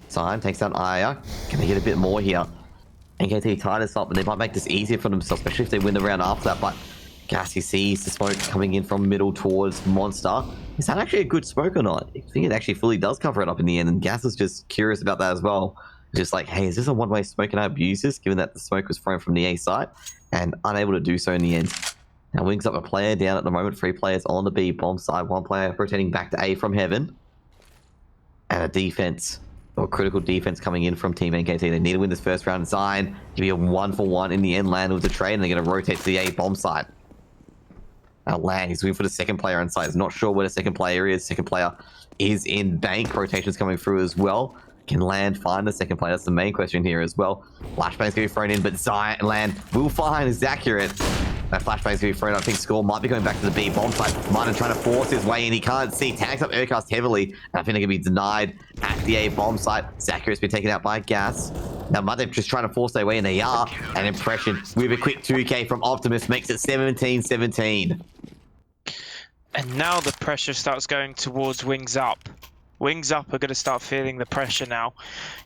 Zion takes down Aya. Can they get a bit more here? NKT tied us up, and they might make this easier for themselves, especially if they win the round after that. But Gassy sees the smoke coming in from middle towards Monster. Is that actually a good smoke or not? I think it actually fully does cover it up in the end, and Gas is just curious about that as well. Just like, hey, is this a one-way smoke, and I abuse this, given that the smoke was thrown from the A site, and unable to do so in the end. Now Wings Up a player down at the moment, 3 players on the B bomb side, 1 player rotating back to A from heaven. And a defense, or critical defense coming in from Team NKT. They need to win this first round. Zion give you a 1-for-1 in the end, land with the trade, and they're going to rotate to the A bomb site. Now Land, he's waiting for the second player on site. He's not sure where the second player is. Second player is in bank. Rotations coming through as well. Can Land find the second player? That's the main question here as well. Flashbang's going to be thrown in, but Zion Land will find is accurate. That flashbang's going to be thrown. I think Score might be going back to the B bomb site. Martin trying to force his way in. He can't see. Tags up Aircast heavily. And I think they're going to be denied at the A bomb site. Zacchary's been taken out by Gas. Now Martin just trying to force their way in. They are. An Impression with a quick 2K from Optimus makes it 17-17. And now the pressure starts going towards Wings Up. Wings Up are going to start feeling the pressure now.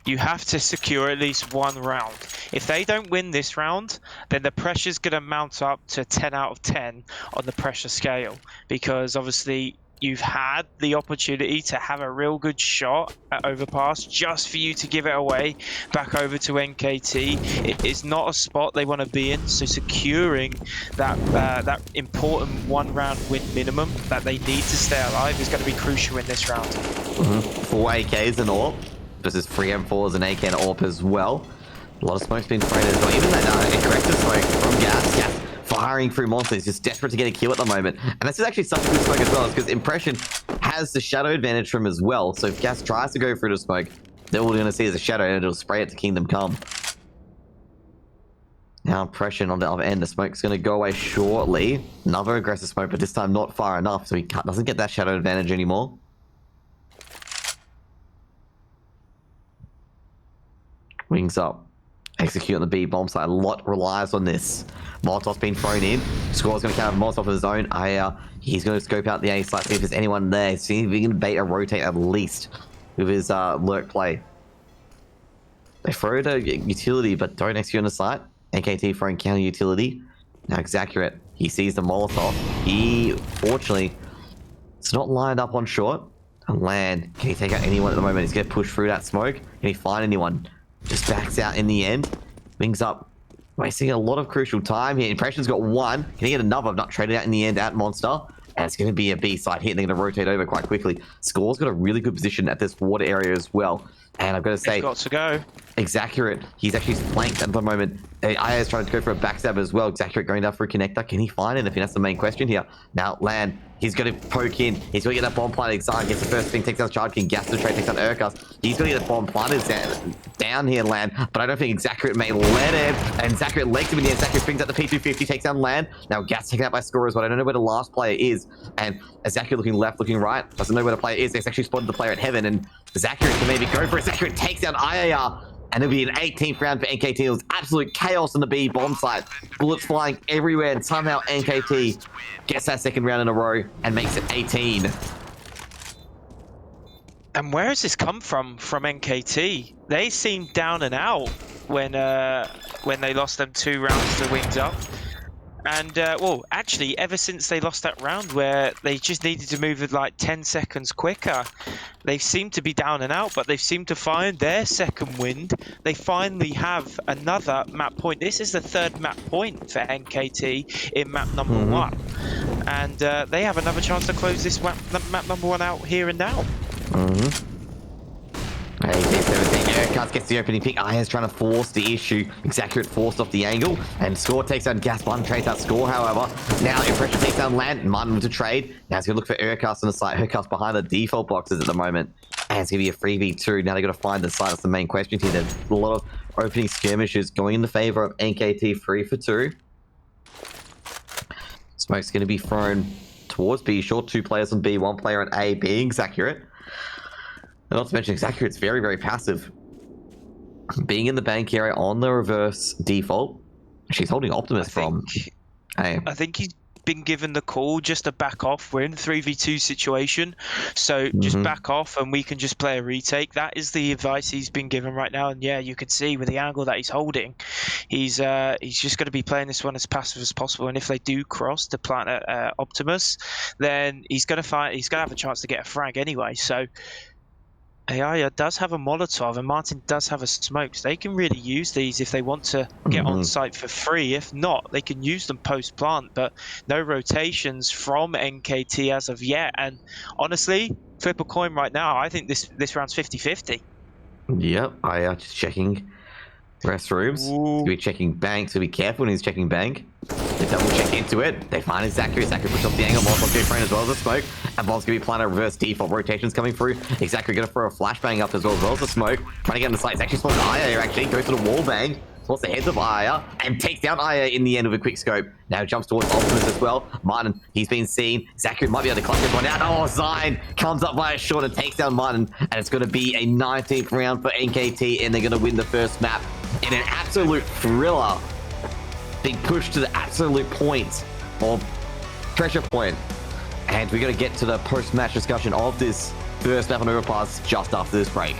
You have to secure at least 1 round. If they don't win this round, then the pressure's going to mount up to 10 out of 10 on the pressure scale. Because obviously you've had the opportunity to have a real good shot at Overpass just for you to give it away back over to NKT. It is not a spot they want to be in, so securing that important 1 round win minimum that they need to stay alive is going to be crucial in this round. 4 AKs and AWP versus 3 M4s and AK and AWP as well. A lot of smoke's been thrown as well. Even that aggressive smoke from Gas firing through monsters. He's just desperate to get a kill at the moment. And this is actually such a good smoke as well, because Impression has the shadow advantage from him as well. So if Gas tries to go through the smoke, then all we're going to see is a shadow, and it'll spray it to Kingdom Come. Now Impression on the other end. The smoke's going to go away shortly. Another aggressive smoke, but this time not far enough, so he doesn't get that shadow advantage anymore. Wings up. Execute on the B bomb side. A lot relies on this. Molotov's been thrown in. Score's going to count Molotov of his own. He's going to scope out the A site, see if there's anyone there. See if he can bait or rotate at least with his lurk play. They throw the utility, but don't execute on the site. NKT throwing counter utility. Now Xaccurate. He sees the Molotov. He, fortunately, it's not lined up on short. And Land. Can he take out anyone at the moment? He's going to push through that smoke. Can he find anyone? Just backs out in the end. Wings up. Wasting a lot of crucial time here. Impression's got one. Can he get another? Not traded out in the end at Monster. And it's going to be a B side hit. They're going to rotate over quite quickly. Score's got a really good position at this water area as well. And I've got to say, He's got to go. Xaccurate. He's actually flanked at the moment. IA is trying to go for a backstab as well. Xaccurate going down for a connector. Can he find anything? That's the main question here. Now, Land. He's going to poke in. He's going to get that bomb planted. Exile gets the first thing. Takes out Child King. Gas the trade. Takes out Urkas. He's going to get the bomb planted down here, Land. But I don't think Xaccurate may let him. And Xaccurate legs him in the end. Xaccurate brings out the P250. Takes down Land. Now, Gas taken out by Score as well. I don't know where the last player is. And Xaccurate looking left, looking right. Doesn't know where the player is. They've actually spotted the player at Heaven. And Xaccurate can maybe go for it. Xaccurate takes down IAR. And it'll be an 18th round for NKT. It was absolute chaos on the B bomb site. Bullets flying everywhere, and somehow NKT gets that second round in a row and makes it 18. And where has this come from NKT? They seemed down and out when they lost them 2 rounds to Wings Up. And, well, actually, ever since they lost that round where they just needed to move it like 10 seconds quicker, they seem to be down and out, but they've seemed to find their second wind. They finally have another map point. This is the 3rd map point for NKT in map number 1. And they have another chance to close this map number 1 out here and now. Urkas gets the opening pick. Aya's trying to force the issue. Xaccurate forced off the angle. And Score takes down Gas. Button trades out Score, however. Now Impression takes down Land. Martin with a trade. Now he's going to look for Urkas on the site. Urkas behind the default boxes at the moment. And it's going to be a 3v2. Now they've got to find the site. That's the main question here. There's a lot of opening skirmishes going in the favor of NKT 3 for 2. Smoke's going to be thrown towards B. Short 2 players on B. 1 player on A being Xaccurate. And not to mention, Xaccurate's very, very passive. Being in the bank area on the reverse default, she's holding Optimus from. Hey. I think he's been given the call just to back off. We're in a 3v2 situation, so just back off and we can just play a retake. That is the advice he's been given right now. And yeah, you can see with the angle that he's holding, he's just going to be playing this one as passive as possible. And if they do cross to plant Optimus, then he's going to have a chance to get a frag anyway. So AI does have a Molotov and Martin does have a smoke. So they can really use these if they want to get on site for free. If not, they can use them post-plant, but no rotations from NKT as of yet. And honestly, flip a coin right now. I think this round's 50-50. Yep, I just checking restrooms. He'll be checking bank, so be careful when he's checking bank. They double check into it. They find his Xaccurate. Xaccurate puts off the angle. Molotov go frame as well as the smoke. And Bob's going to be planning a reverse default. Rotations coming through. Xaccurate going to throw a flashbang up as well as the smoke. Trying to get on the site. He's actually spotted Aya here, actually. Goes to the wall bang. Spots the heads of Aya. And takes down Aya in the end with a quick scope. Now jumps towards Optimus as well. Martin, he's been seen. Xaccurate might be able to clutch this one out. Oh, Zion comes up by a short and takes down Martin. And it's going to be a 19th round for NKT. And they're going to win the first map in an absolute thriller. Being pushed to the absolute point, or pressure point. And we're going to get to the post-match discussion of this first map on Overpass just after this break.